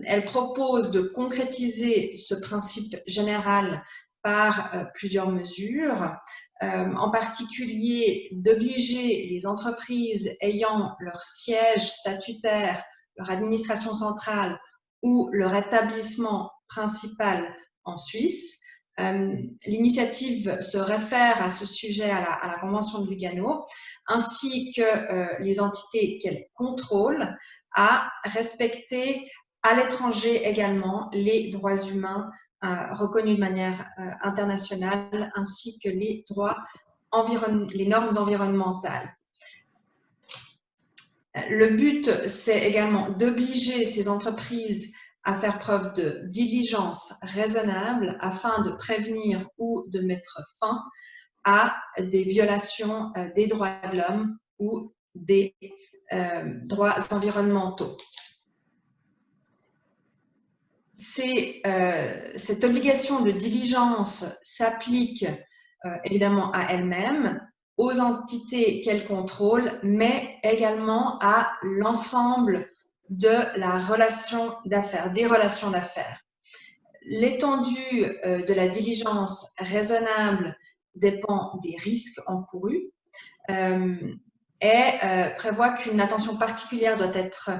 Elle propose de concrétiser ce principe général par plusieurs mesures, en particulier d'obliger les entreprises ayant leur siège statutaire, leur administration centrale ou leur établissement principal en Suisse. L'initiative se réfère à ce sujet à la Convention de Lugano, ainsi que les entités qu'elle contrôle à respecter à l'étranger également les droits humains reconnus de manière internationale, ainsi que les normes environnementales. Le but, c'est également d'obliger ces entreprises à faire preuve de diligence raisonnable afin de prévenir ou de mettre fin à des violations des droits de l'homme ou des droits environnementaux. Cette obligation de diligence s'applique évidemment à elle-même, aux entités qu'elle contrôle, mais également à l'ensemble de la relation d'affaires, des relations d'affaires. L'étendue de la diligence raisonnable dépend des risques encourus et prévoit qu'une attention particulière doit être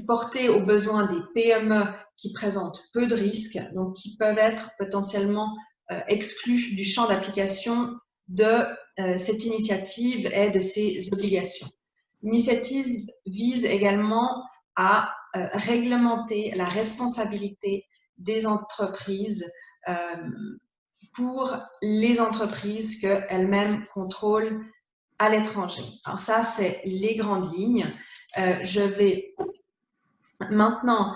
portée aux besoins des PME qui présentent peu de risques, donc qui peuvent être potentiellement exclus du champ d'application de cette initiative et de ses obligations. L'initiative vise également à réglementer la responsabilité des entreprises pour les entreprises qu'elles-mêmes contrôlent à l'étranger. Alors ça, c'est les grandes lignes. Je vais maintenant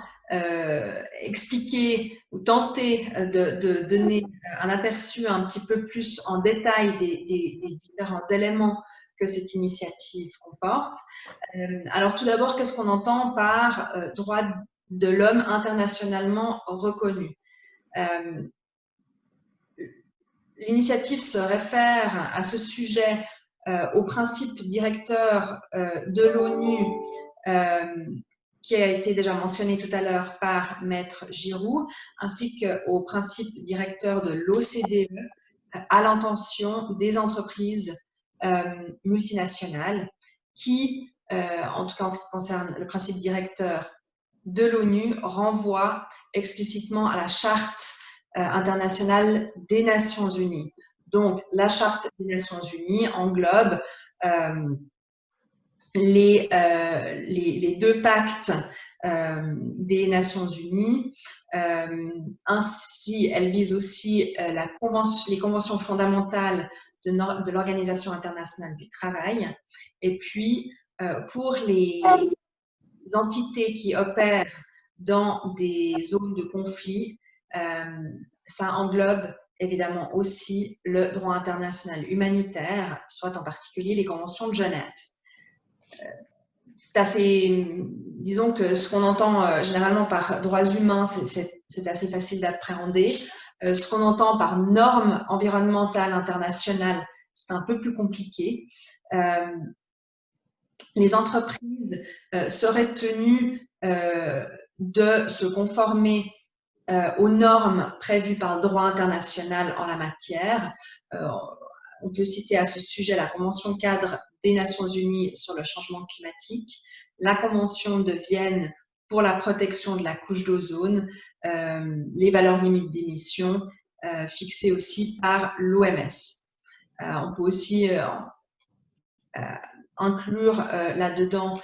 expliquer ou tenter de donner un aperçu un petit peu plus en détail des différents éléments que cette initiative comporte. Alors tout d'abord, qu'est-ce qu'on entend par droit de l'homme internationalement reconnu? L'initiative se réfère à ce sujet au principe directeur de l'ONU qui a été déjà mentionné tout à l'heure par Maître Giroux, ainsi qu'au principe directeur de l'OCDE à l'intention des entreprises multinationales qui, en tout cas en ce qui concerne le principe directeur de l'ONU, renvoie explicitement à la Charte internationale des Nations Unies. Donc, la Charte des Nations Unies englobe les deux pactes des Nations Unies. Ainsi, elle vise aussi les conventions fondamentales de l'Organisation internationale du travail. Et puis, pour les entités qui opèrent dans des zones de conflit, ça englobe évidemment aussi le droit international humanitaire, soit en particulier les conventions de Genève. C'est assez, disons que ce qu'on entend généralement par droits humains, c'est assez facile d'appréhender. Ce qu'on entend par normes environnementales internationales, c'est un peu plus compliqué. Les entreprises seraient tenues de se conformer aux normes prévues par le droit international en la matière. On peut citer à ce sujet la Convention cadre des Nations Unies sur le changement climatique, la Convention de Vienne pour la protection de la couche d'ozone, les valeurs limites d'émissions fixées aussi par l'OMS. On peut aussi inclure là-dedans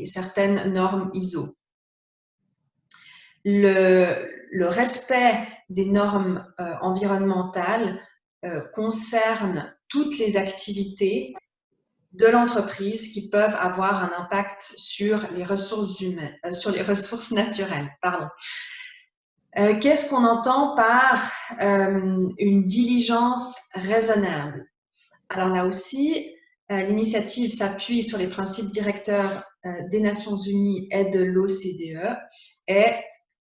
certaines normes ISO. Le respect des normes environnementales concerne toutes les activités de l'entreprise qui peuvent avoir un impact sur les ressources humaines, sur les ressources naturelles. Pardon. Qu'est-ce qu'on entend par une diligence raisonnable? Alors là aussi, l'initiative s'appuie sur les principes directeurs des Nations Unies et de l'OCDE et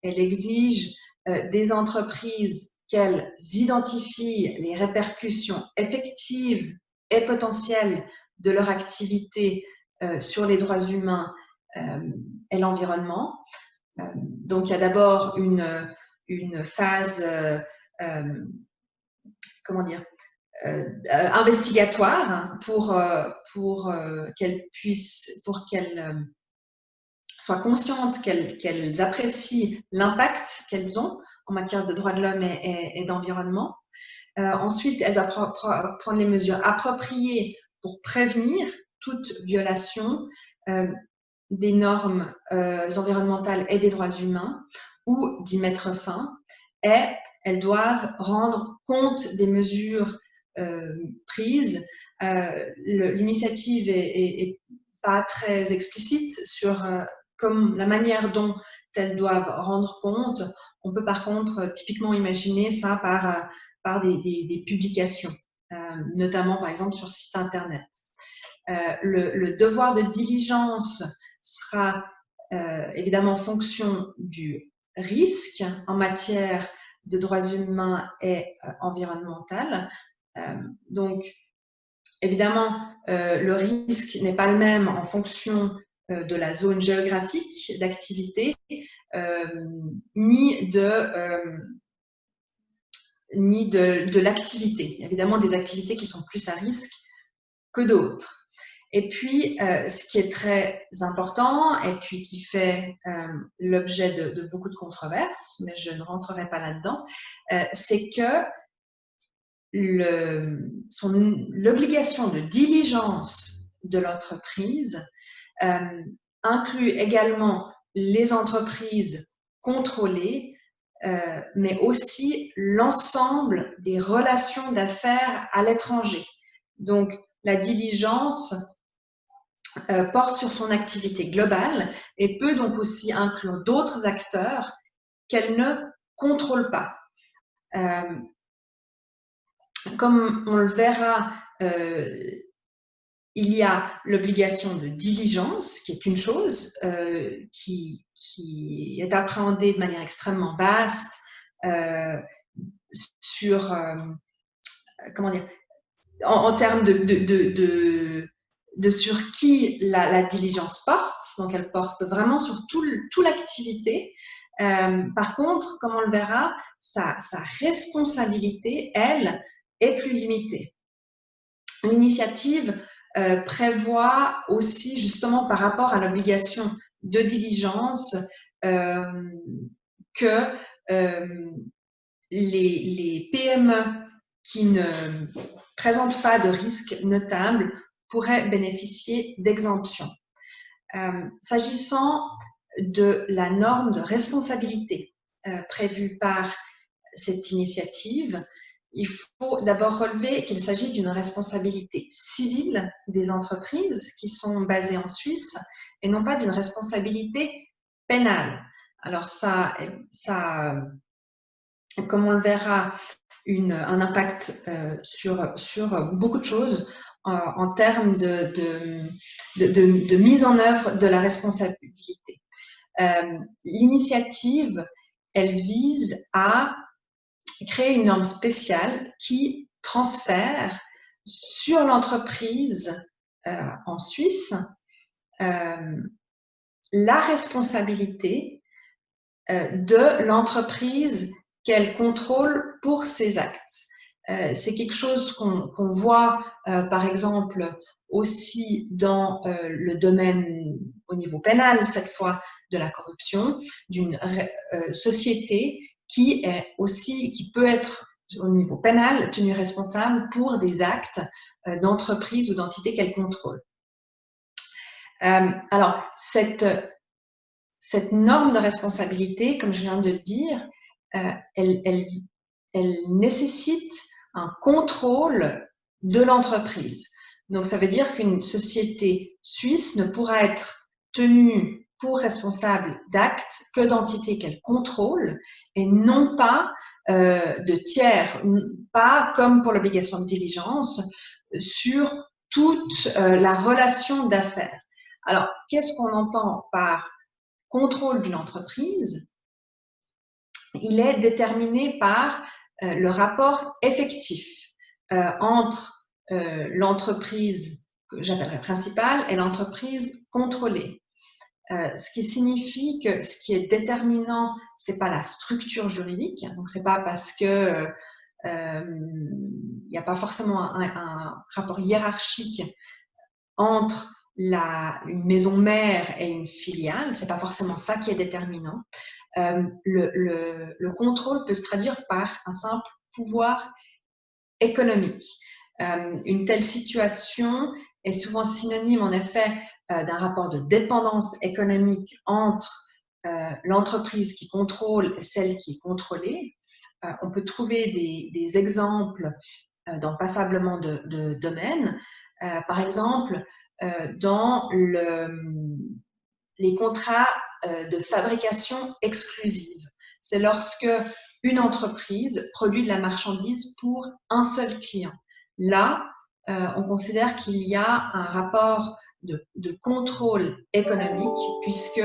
elle exige des entreprises qu'elles identifient les répercussions effectives et potentielles de leur activité sur les droits humains et l'environnement. Donc, il y a d'abord une phase, comment dire, investigatoire pour qu'elles soient conscientes, qu'elles apprécient l'impact qu'elles ont en matière de droits de l'homme et d'environnement. Ensuite, elles doivent prendre les mesures appropriées pour prévenir toute violation des normes environnementales et des droits humains ou d'y mettre fin. Et elles doivent rendre compte des mesures prises. L'initiative est pas très explicite sur comme la manière dont elles doivent rendre compte. On peut par contre typiquement imaginer ça par des publications, notamment par exemple sur site internet. Le devoir de diligence sera évidemment en fonction du risque en matière de droits humains et environnemental. Donc, évidemment, le risque n'est pas le même en fonction de la zone géographique d'activité, ni de l'activité. Évidemment, des activités qui sont plus à risque que d'autres. Et puis, ce qui est très important et puis qui fait l'objet de beaucoup de controverses, mais je ne rentrerai pas là-dedans, c'est que l'obligation de diligence de l'entreprise inclut également les entreprises contrôlées, mais aussi l'ensemble des relations d'affaires à l'étranger. Donc, la diligence porte sur son activité globale et peut donc aussi inclure d'autres acteurs qu'elle ne contrôle pas. Comme on le verra, il y a l'obligation de diligence, qui est une chose qui est appréhendée de manière extrêmement vaste sur, comment dire, en termes de sur qui la diligence porte. Donc, elle porte vraiment sur toute l'activité. Par contre, comme on le verra, sa responsabilité, elle, est plus limitée. L'initiative prévoit aussi, justement, par rapport à l'obligation de diligence, que les PME qui ne présentent pas de risque notable pourraient bénéficier d'exemptions. S'agissant de la norme de responsabilité prévue par cette initiative, il faut d'abord relever qu'il s'agit d'une responsabilité civile des entreprises qui sont basées en Suisse et non pas d'une responsabilité pénale. Alors ça, comme on le verra, un impact sur beaucoup de choses en termes de mise en œuvre de la responsabilité. L'initiative, elle vise à créer une norme spéciale qui transfère sur l'entreprise en Suisse la responsabilité de l'entreprise qu'elle contrôle pour ses actes. C'est quelque chose qu'on voit, par exemple, aussi dans le domaine au niveau pénal, cette fois de la corruption, d'une société qui peut être au niveau pénal tenue responsable pour des actes d'entreprise ou d'entité qu'elle contrôle. Alors, cette norme de responsabilité, comme je viens de le dire, elle nécessite un contrôle de l'entreprise. Donc, ça veut dire qu'une société suisse ne pourra être tenue pour responsable d'actes que d'entités qu'elle contrôle et non pas de tiers, pas comme pour l'obligation de diligence, sur toute la relation d'affaires. Alors, qu'est-ce qu'on entend par contrôle d'une entreprise? Il est déterminé par le rapport effectif entre l'entreprise que j'appellerais principale et l'entreprise contrôlée. Ce qui signifie que ce qui est déterminant, c'est pas la structure juridique. Donc, c'est pas parce que il n'y a pas forcément un rapport hiérarchique entre une maison mère et une filiale. C'est pas forcément ça qui est déterminant. Le contrôle peut se traduire par un simple pouvoir économique. Une telle situation est souvent synonyme, en effet, d'un rapport de dépendance économique entre l'entreprise qui contrôle et celle qui est contrôlée. On peut trouver des exemples dans passablement de domaines. Par exemple, dans les contrats de fabrication exclusive. C'est lorsque une entreprise produit de la marchandise pour un seul client. Là, on considère qu'il y a un rapport de contrôle économique puisque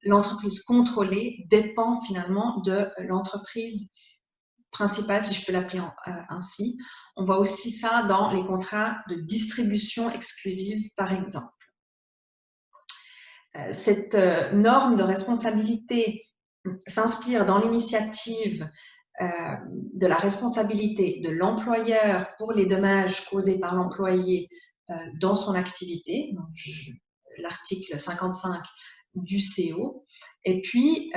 l'entreprise contrôlée dépend finalement de l'entreprise principale, si je peux l'appeler ainsi. On voit aussi ça dans les contrats de distribution exclusive, par exemple. Cette norme de responsabilité s'inspire dans l'initiative de la responsabilité de l'employeur pour les dommages causés par l'employé dans son activité, l'article 55 du CO. Et puis,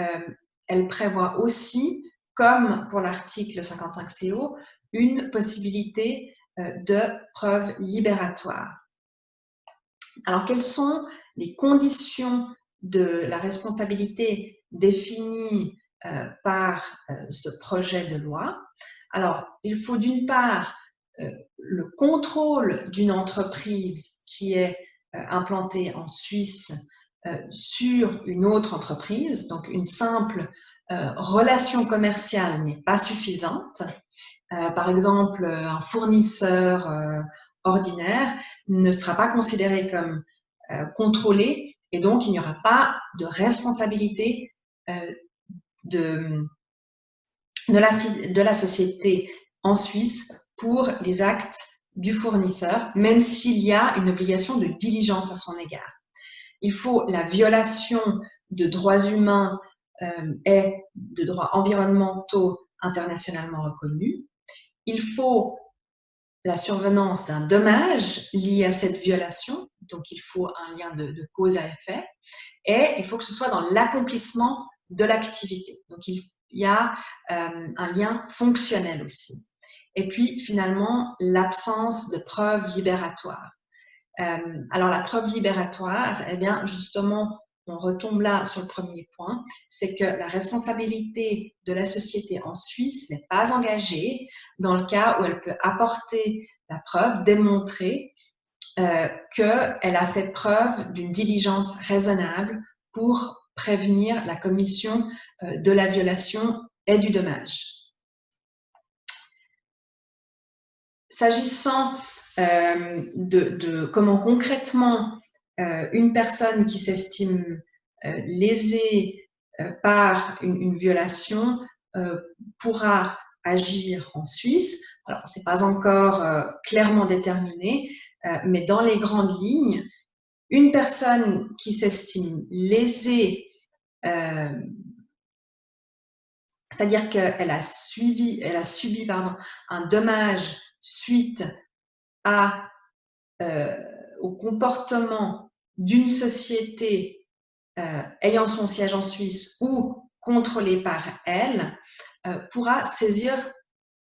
elle prévoit aussi, comme pour l'article 55 CO, une possibilité de preuve libératoire. Alors, quelles sont les conditions de la responsabilité définies par ce projet de loi? Alors, il faut d'une part le contrôle d'une entreprise qui est implantée en Suisse sur une autre entreprise, donc une simple relation commerciale n'est pas suffisante. Par exemple, un fournisseur ordinaire ne sera pas considéré comme contrôlé et donc il n'y aura pas de responsabilité de la société en Suisse pour les actes du fournisseur, même s'il y a une obligation de diligence à son égard. Il faut la violation de droits humains et de droits environnementaux internationalement reconnus. Il faut la survenance d'un dommage lié à cette violation, donc il faut un lien de cause à effet, et il faut que ce soit dans l'accomplissement de l'activité. Donc il y a un lien fonctionnel aussi. Et puis finalement, l'absence de preuve libératoire. Alors la preuve libératoire, eh bien justement, on retombe là sur le premier point, c'est que la responsabilité de la société en Suisse n'est pas engagée dans le cas où elle peut apporter la preuve, démontrer qu'elle a fait preuve d'une diligence raisonnable pour prévenir la commission de la violation et du dommage. S'agissant de comment concrètement une personne qui s'estime lésée par une violation pourra agir en Suisse. Alors, ce n'est pas encore clairement déterminé, mais dans les grandes lignes, une personne qui s'estime lésée, c'est-à-dire qu'elle a subi un dommage suite au comportement d'une société ayant son siège en Suisse ou contrôlée par elle, pourra saisir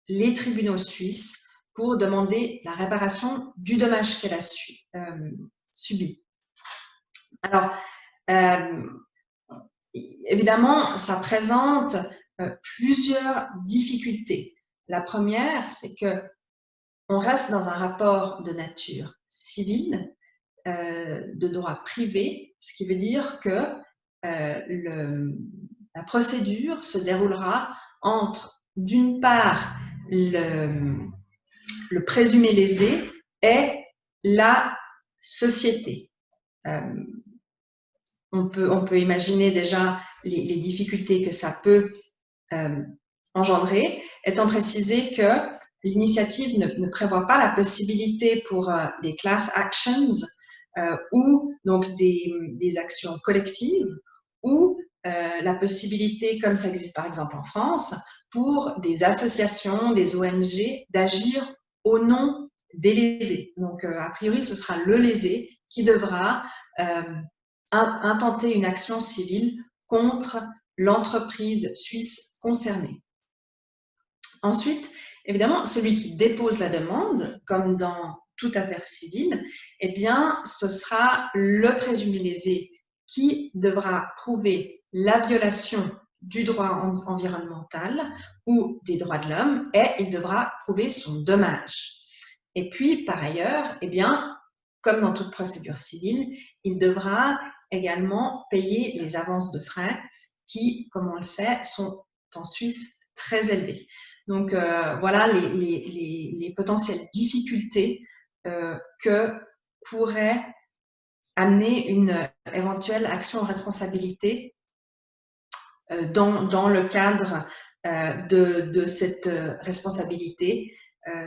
les tribunaux suisses pour demander la réparation du dommage qu'elle a subi. Alors, évidemment, ça présente plusieurs difficultés. La première, c'est que on reste dans un rapport de nature civile, de droit privé, ce qui veut dire que la procédure se déroulera entre, d'une part, le présumé lésé est la société. On peut imaginer déjà les difficultés que ça peut engendrer, étant précisé que l'initiative ne prévoit pas la possibilité pour les class actions ou donc des actions collectives ou la possibilité, comme ça existe par exemple en France, pour des associations, des ONG d'agir au nom des lésés. Donc, a priori, ce sera le lésé qui devra intenter une action civile contre l'entreprise suisse concernée. Ensuite, évidemment, celui qui dépose la demande, comme dans toute affaire civile, eh bien, ce sera le présumé lésé qui devra prouver la violation du droit environnemental ou des droits de l'homme et il devra prouver son dommage. Et puis, par ailleurs, eh bien, comme dans toute procédure civile, il devra également payer les avances de frais qui, comme on le sait, sont en Suisse très élevées. Donc, voilà les potentielles difficultés que pourrait amener une éventuelle action en responsabilité dans le cadre de cette responsabilité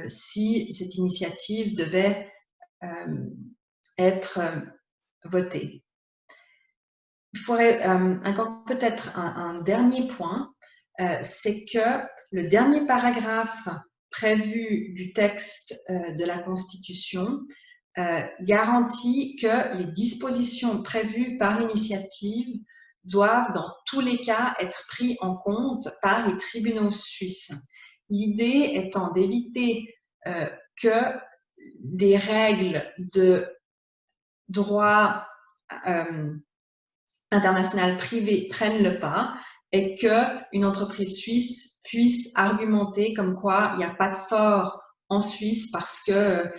si cette initiative devait être votée. Il faudrait encore peut-être un dernier point, c'est que le dernier paragraphe prévu du texte de la Constitution garantit que les dispositions prévues par l'initiative doivent dans tous les cas être prises en compte par les tribunaux suisses. L'idée étant d'éviter que des règles de droit international privé prennent le pas et qu'une entreprise suisse puisse argumenter comme quoi il n'y a pas de fort en Suisse parce que,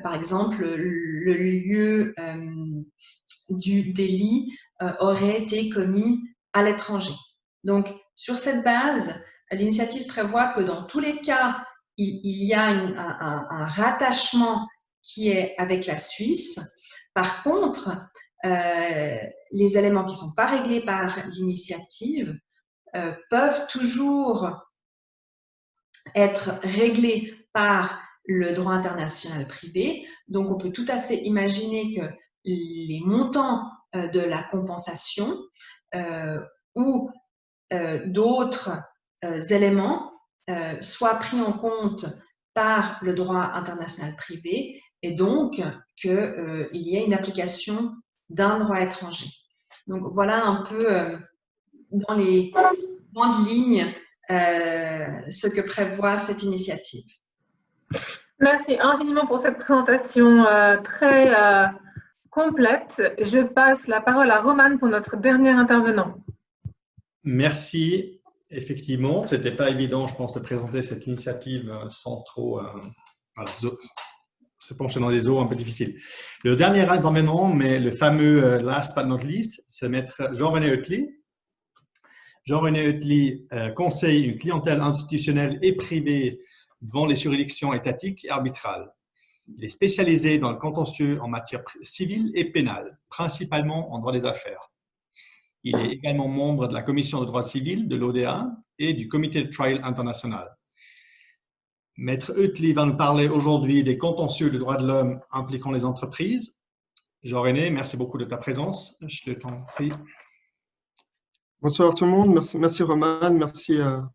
par exemple, le lieu du délit aurait été commis à l'étranger. Donc, sur cette base, l'initiative prévoit que dans tous les cas, il y a un rattachement qui est avec la Suisse. Par contre, les éléments qui ne sont pas réglés par l'initiative peuvent toujours être réglés par le droit international privé. Donc, on peut tout à fait imaginer que les montants de la compensation ou d'autres éléments soient pris en compte par le droit international privé et donc qu'il y ait une application d'un droit étranger. Donc, voilà un peu dans les grandes lignes ce que prévoit cette initiative. Merci infiniment pour cette présentation très complète. Je passe la parole à Romane pour notre dernier intervenant. Merci. Effectivement, ce n'était pas évident, je pense, de présenter cette initiative sans trop se pencher dans des eaux un peu difficiles. Le dernier intervenant, mais le fameux last but not least, c'est maître Jean-René Oetli. Jean-René Oetli conseille une clientèle institutionnelle et privée devant les juridictions étatiques et arbitrales. Il est spécialisé dans le contentieux en matière civile et pénale, principalement en droit des affaires. Il est également membre de la commission de droit civil de l'ODA et du comité de trial international. Maître Oetli va nous parler aujourd'hui des contentieux de droits de l'homme impliquant les entreprises. Jean-René, merci beaucoup de ta présence. Je t'en prie. Bonsoir tout le monde. Merci Romane. Merci à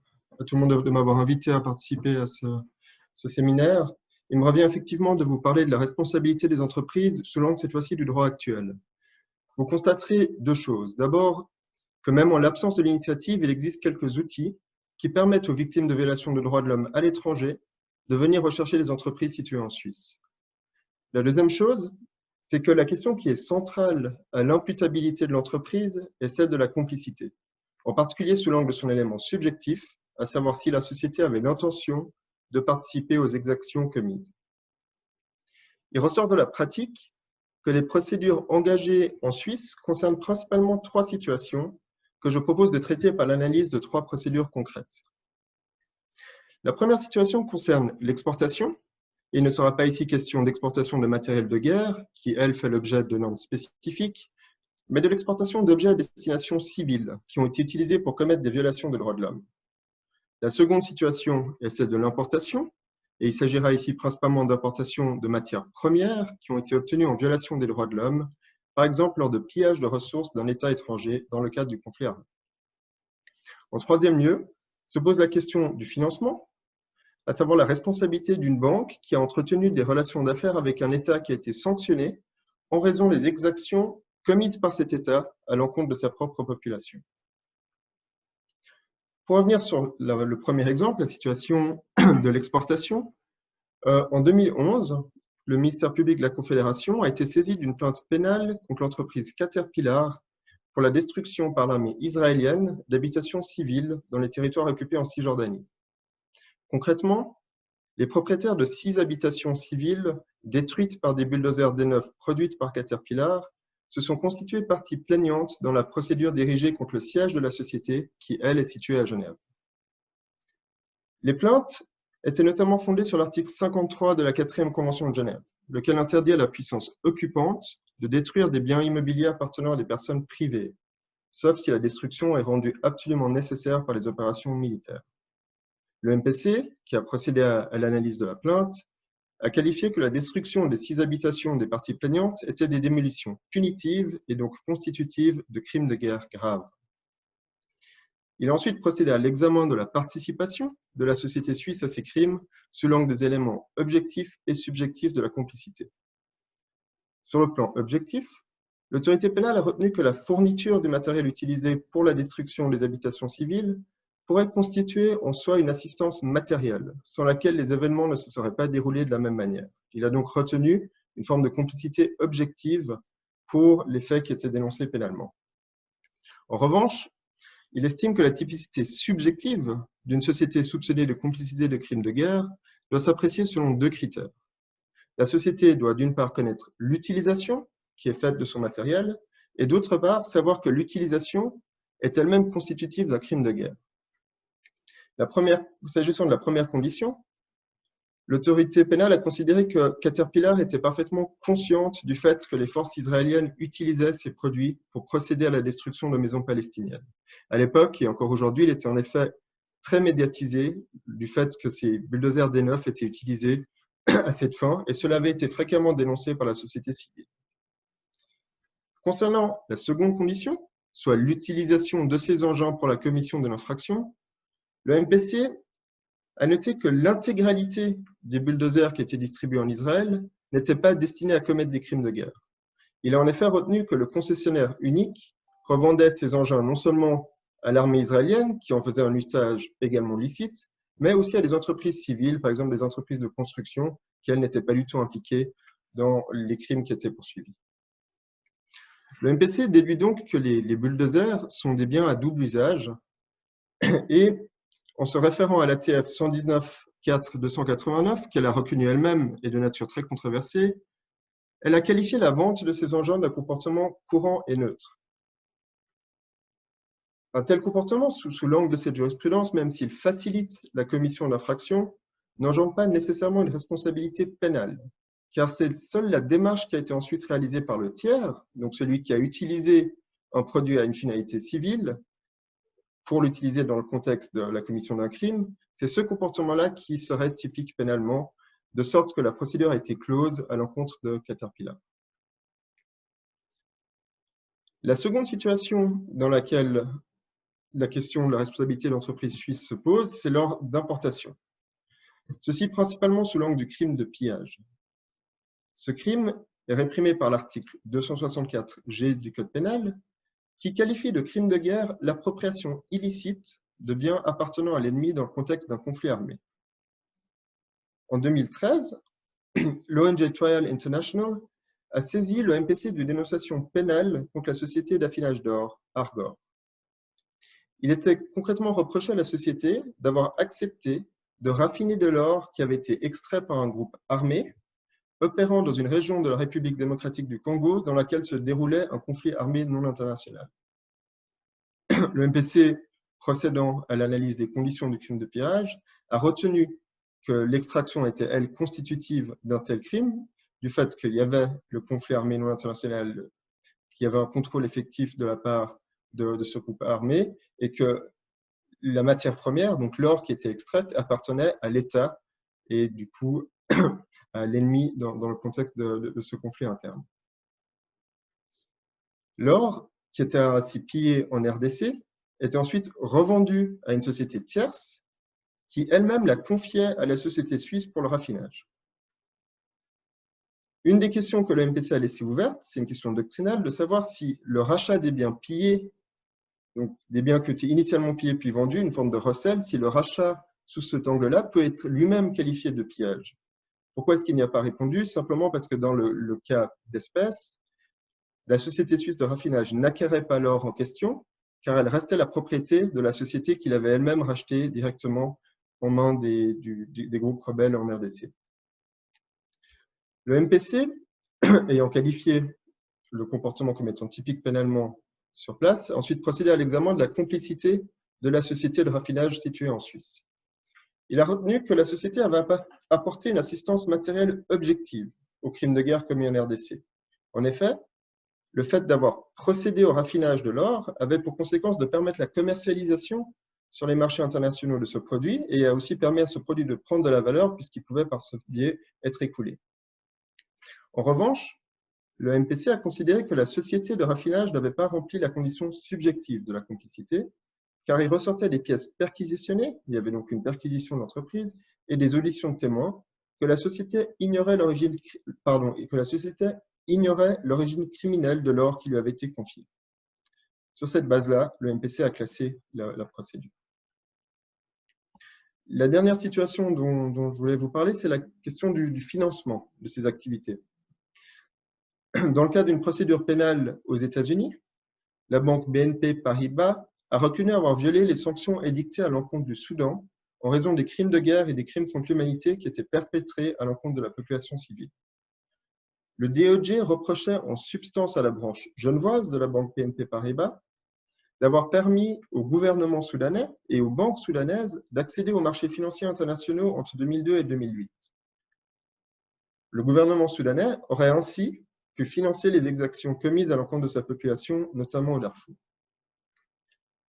tout le monde de m'avoir invité à participer à ce séminaire. Il me revient effectivement de vous parler de la responsabilité des entreprises sous l'angle cette fois-ci du droit actuel. Vous constaterez deux choses. D'abord, que même en l'absence de l'initiative, il existe quelques outils qui permettent aux victimes de violations de droits de l'homme à l'étranger de venir rechercher les entreprises situées en Suisse. La deuxième chose, c'est que la question qui est centrale à l'imputabilité de l'entreprise est celle de la complicité, en particulier sous l'angle de son élément subjectif, à savoir si la société avait l'intention de participer aux exactions commises. Il ressort de la pratique que les procédures engagées en Suisse concernent principalement trois situations que je propose de traiter par l'analyse de trois procédures concrètes. La première situation concerne l'exportation Et il ne sera pas ici question d'exportation de matériel de guerre, qui, elle, fait l'objet de normes spécifiques, mais de l'exportation d'objets à destination civile, qui ont été utilisés pour commettre des violations des droits de l'homme. La seconde situation est celle de l'importation, et il s'agira ici principalement d'importation de matières premières qui ont été obtenues en violation des droits de l'homme, par exemple lors de pillage de ressources d'un État étranger dans le cadre du conflit armé. En troisième lieu, se pose la question du financement, à savoir la responsabilité d'une banque qui a entretenu des relations d'affaires avec un État qui a été sanctionné en raison des exactions commises par cet État à l'encontre de sa propre population. Pour revenir sur le premier exemple, la situation de l'exportation, en 2011, le ministère public de la Confédération a été saisi d'une plainte pénale contre l'entreprise Caterpillar pour la destruction par l'armée israélienne d'habitations civiles dans les territoires occupés en Cisjordanie. Concrètement, les propriétaires de 6 habitations civiles détruites par des bulldozers D9 produites par Caterpillar se sont constituées partie plaignante dans la procédure dirigée contre le siège de la société qui, elle, est située à Genève. Les plaintes étaient notamment fondées sur l'article 53 de la 4e Convention de Genève, lequel interdit à la puissance occupante de détruire des biens immobiliers appartenant à des personnes privées, sauf si la destruction est rendue absolument nécessaire par les opérations militaires. Le MPC, qui a procédé à l'analyse de la plainte, a qualifié que la destruction des 6 habitations des parties plaignantes était des démolitions punitives et donc constitutives de crimes de guerre graves. Il a ensuite procédé à l'examen de la participation de la société suisse à ces crimes sous l'angle des éléments objectifs et subjectifs de la complicité. Sur le plan objectif, l'autorité pénale a retenu que la fourniture du matériel utilisé pour la destruction des habitations civiles pourrait constituer en soi une assistance matérielle, sans laquelle les événements ne se seraient pas déroulés de la même manière. Il a donc retenu une forme de complicité objective pour les faits qui étaient dénoncés pénalement. En revanche, il estime que la typicité subjective d'une société soupçonnée de complicité de crimes de guerre doit s'apprécier selon 2 critères. La société doit d'une part connaître l'utilisation qui est faite de son matériel et d'autre part savoir que l'utilisation est elle-même constitutive d'un crime de guerre. S'agissant de la première condition, l'autorité pénale a considéré que Caterpillar était parfaitement consciente du fait que les forces israéliennes utilisaient ces produits pour procéder à la destruction de maisons palestiniennes. À l'époque, et encore aujourd'hui, il était en effet très médiatisé du fait que ces bulldozers D9 étaient utilisés à cette fin, et cela avait été fréquemment dénoncé par la société civile. Concernant la seconde condition, soit l'utilisation de ces engins pour la commission de l'infraction, le MPC a noté que l'intégralité des bulldozers qui étaient distribués en Israël n'étaient pas destinés à commettre des crimes de guerre. Il a en effet retenu que le concessionnaire unique revendait ces engins non seulement à l'armée israélienne, qui en faisait un usage également licite, mais aussi à des entreprises civiles, par exemple des entreprises de construction, qui elles n'étaient pas du tout impliquées dans les crimes qui étaient poursuivis. Le MPC déduit donc que les bulldozers sont des biens à double usage et en se référant à l'ATF 119.4.289, qu'elle a reconnue elle-même et de nature très controversée, elle a qualifié la vente de ces engins d'un comportement courant et neutre. Un tel comportement, sous l'angle de cette jurisprudence, même s'il facilite la commission d'infraction, n'engendre pas nécessairement une responsabilité pénale, car c'est seule la démarche qui a été ensuite réalisée par le tiers, donc celui qui a utilisé un produit à une finalité civile, pour l'utiliser dans le contexte de la commission d'un crime, c'est ce comportement-là qui serait typique pénalement, de sorte que la procédure a été close à l'encontre de Caterpillar. La seconde situation dans laquelle la question de la responsabilité de l'entreprise suisse se pose, c'est lors d'importation. Ceci principalement sous l'angle du crime de pillage. Ce crime est réprimé par l'article 264G du Code pénal, qui qualifie de crime de guerre l'appropriation illicite de biens appartenant à l'ennemi dans le contexte d'un conflit armé. En 2013, l'ONG Trial International a saisi le MPC d'une dénonciation pénale contre la société d'affinage d'or, Argor. Il était concrètement reproché à la société d'avoir accepté de raffiner de l'or qui avait été extrait par un groupe armé opérant dans une région de la République démocratique du Congo dans laquelle se déroulait un conflit armé non international. Le MPC, procédant à l'analyse des conditions du crime de pillage, a retenu que l'extraction était, elle, constitutive d'un tel crime, du fait qu'il y avait le conflit arméno international, qu'il y avait un contrôle effectif de la part de ce groupe armé, et que la matière première, donc l'or qui était extraite, appartenait à l'État et du coup à l'ennemi dans le contexte de ce conflit interne. L'or, qui était ainsi pillé en RDC, était ensuite revendu à une société tierce qui elle-même la confiait à la société suisse pour le raffinage. Une des questions que le MPC a laissée ouverte, c'est une question doctrinale, de savoir si le rachat des biens pillés, donc des biens qui étaient initialement pillés puis vendus, une forme de recel, si le rachat sous cet angle-là peut être lui-même qualifié de pillage. Pourquoi est-ce qu'il n'y a pas répondu? Simplement parce que dans le cas d'espèce, la société suisse de raffinage n'acquérait pas l'or en question, car elle restait la propriété de la société qu'il avait elle-même rachetée directement en main des groupes rebelles en RDC. Le MPC, ayant qualifié le comportement comme étant typique pénalement sur place, a ensuite procédé à l'examen de la complicité de la société de raffinage située en Suisse. Il a retenu que la société avait apporté une assistance matérielle objective aux crimes de guerre commis en RDC. En effet, le fait d'avoir procédé au raffinage de l'or avait pour conséquence de permettre la commercialisation sur les marchés internationaux de ce produit et a aussi permis à ce produit de prendre de la valeur puisqu'il pouvait par ce biais être écoulé. En revanche, le MPC a considéré que la société de raffinage n'avait pas rempli la condition subjective de la complicité, car il ressortait des pièces perquisitionnées, il y avait donc une perquisition de l'entreprise, et des auditions de témoins, que la société ignorait l'origine criminelle de l'or qui lui avait été confié. Sur cette base-là, le MPC a classé la procédure. La dernière situation dont je voulais vous parler, c'est la question du financement de ces activités. Dans le cadre d'une procédure pénale aux États-Unis, la banque BNP Paribas a reconnu avoir violé les sanctions édictées à l'encontre du Soudan en raison des crimes de guerre et des crimes contre l'humanité qui étaient perpétrés à l'encontre de la population civile. Le DOJ reprochait en substance à la branche genevoise de la banque BNP Paribas d'avoir permis au gouvernement soudanais et aux banques soudanaises d'accéder aux marchés financiers internationaux entre 2002 et 2008. Le gouvernement soudanais aurait ainsi pu financer les exactions commises à l'encontre de sa population, notamment au Darfour.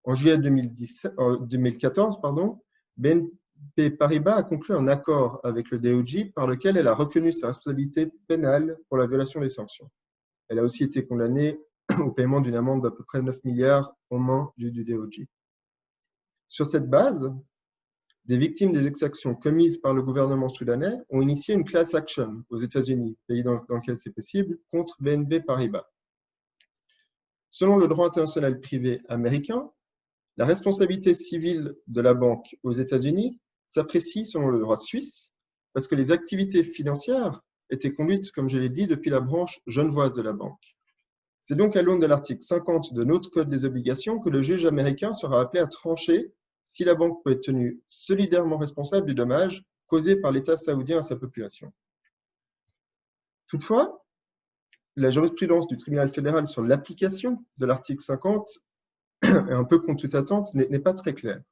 En juillet 2014, BNP Paribas a conclu un accord avec le DOJ par lequel elle a reconnu sa responsabilité pénale pour la violation des sanctions. Elle a aussi été condamnée au paiement d'une amende d'à peu près 9 milliards aux mains du DOJ. Sur cette base, des victimes des exactions commises par le gouvernement soudanais ont initié une class action aux États-Unis, pays dans lequel c'est possible, contre BNP Paribas. Selon le droit international privé américain, la responsabilité civile de la banque aux États-Unis s'apprécie selon le droit suisse parce que les activités financières étaient conduites, comme je l'ai dit, depuis la branche genevoise de la banque. C'est donc à l'aune de l'article 50 de notre Code des obligations que le juge américain sera appelé à trancher si la banque peut être tenue solidairement responsable du dommage causé par l'État saoudien à sa population. Toutefois, la jurisprudence du tribunal fédéral sur l'application de l'article 50, et un peu contre toute attente, n'est pas très claire.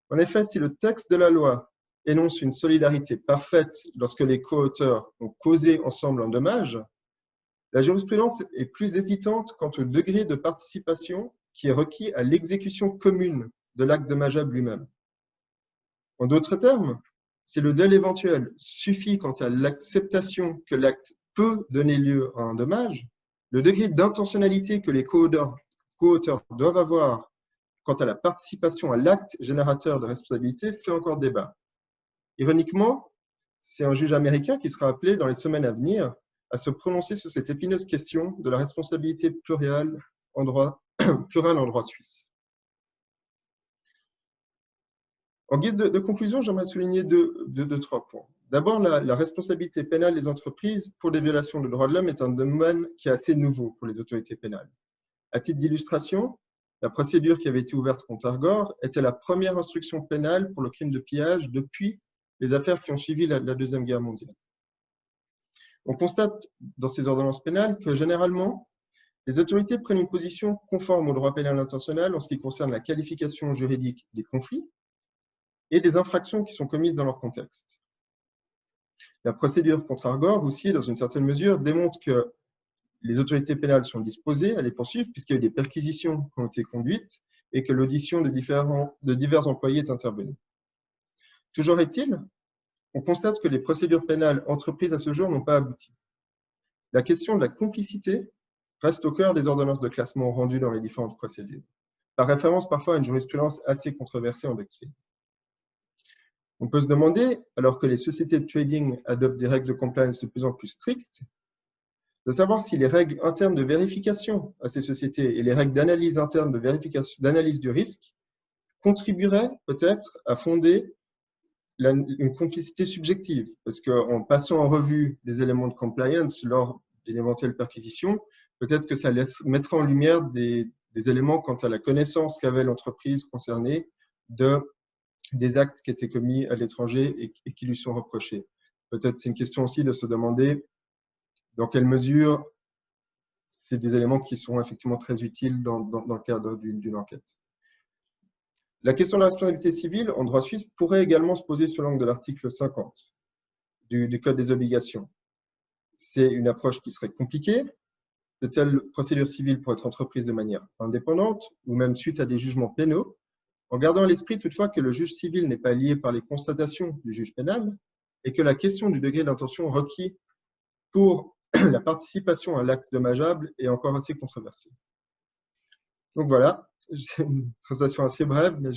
En effet, si le texte de la loi énonce une solidarité parfaite lorsque les co-auteurs ont causé ensemble un dommage, la jurisprudence est plus hésitante quant au degré de participation qui est requis à l'exécution commune de l'acte dommageable lui-même. En d'autres termes, si le deuil éventuel suffit quant à l'acceptation que l'acte peut donner lieu à un dommage, le degré d'intentionnalité que les co-auteurs doivent avoir quant à la participation à l'acte générateur de responsabilité fait encore débat. Ironiquement, c'est un juge américain qui sera appelé dans les semaines à venir à se prononcer sur cette épineuse question de la responsabilité plurale en droit suisse. En guise de conclusion, j'aimerais souligner trois points. D'abord, la responsabilité pénale des entreprises pour des violations de droits de l'homme est un domaine qui est assez nouveau pour les autorités pénales. À titre d'illustration, la procédure qui avait été ouverte contre Argor était la première instruction pénale pour le crime de pillage depuis les affaires qui ont suivi la Deuxième Guerre mondiale. On constate dans ces ordonnances pénales que généralement, les autorités prennent une position conforme au droit pénal international en ce qui concerne la qualification juridique des conflits et des infractions qui sont commises dans leur contexte. La procédure contre Argor aussi, dans une certaine mesure, démontre que les autorités pénales sont disposées à les poursuivre puisqu'il y a eu des perquisitions qui ont été conduites et que l'audition de divers employés est intervenue. Toujours est-il, on constate que les procédures pénales entreprises à ce jour n'ont pas abouti. La question de la complicité reste au cœur des ordonnances de classement rendues dans les différentes procédures, par référence parfois à une jurisprudence assez controversée en doctrine. On peut se demander, alors que les sociétés de trading adoptent des règles de compliance de plus en plus strictes, de savoir si les règles internes de vérification à ces sociétés et les règles d'analyse interne de vérification, d'analyse du risque contribueraient peut-être à fonder une complicité subjective. Parce qu'en passant en revue les éléments de compliance lors d'une éventuelle perquisition, peut-être que ça mettrait en lumière des éléments quant à la connaissance qu'avait l'entreprise concernée des actes qui étaient commis à l'étranger et qui lui sont reprochés. Peut-être c'est une question aussi de se demander dans quelle mesure c'est des éléments qui sont effectivement très utiles dans le cadre d'une enquête. La question de la responsabilité civile en droit suisse pourrait également se poser sur l'angle de l'article 50 du Code des obligations. C'est une approche qui serait compliquée. De telles procédures civiles pourraient être entreprises de manière indépendante ou même suite à des jugements pénaux, en gardant à l'esprit toutefois que le juge civil n'est pas lié par les constatations du juge pénal et que la question du degré d'intention requis pour la participation à l'acte dommageable est encore assez controversée. Donc voilà, c'est une présentation assez brève, mais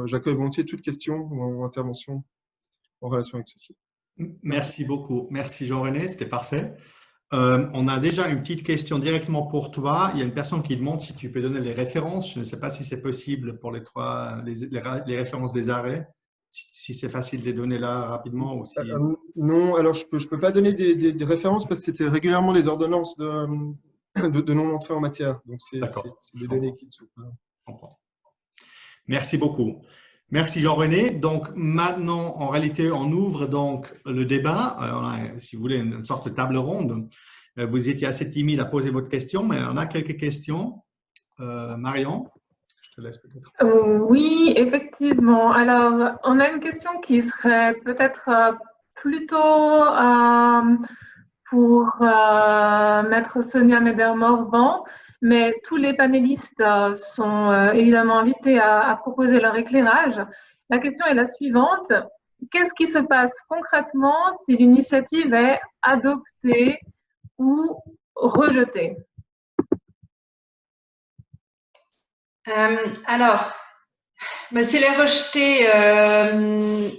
j'accueille volontiers toute question ou intervention en relation avec ceci. Merci beaucoup. Merci Jean-René, c'était parfait. On a déjà une petite question directement pour toi. Il y a une personne qui demande si tu peux donner les références. Je ne sais pas si c'est possible pour les références des arrêts, si c'est facile de les donner là rapidement. Ou si... Non, alors je peux pas donner des références parce que c'était régulièrement des ordonnances de non-entrée en matière. Donc, c'est des données qui ne sont pas… Je comprends. Merci beaucoup. Merci Jean-René. Donc, maintenant, en réalité, on ouvre donc le débat. On a, si vous voulez, une sorte de table ronde. Vous étiez assez timide à poser votre question, mais on a quelques questions. Marion, je te laisse peut-être. Oui, effectivement. Alors, on a une question qui serait peut-être plutôt pour Maître Sonia Meder-Morvan, mais tous les panélistes sont évidemment invités à proposer leur éclairage. La question est la suivante. Qu'est-ce qui se passe concrètement si l'initiative est adoptée ou rejetée? Alors, s'il est rejeté,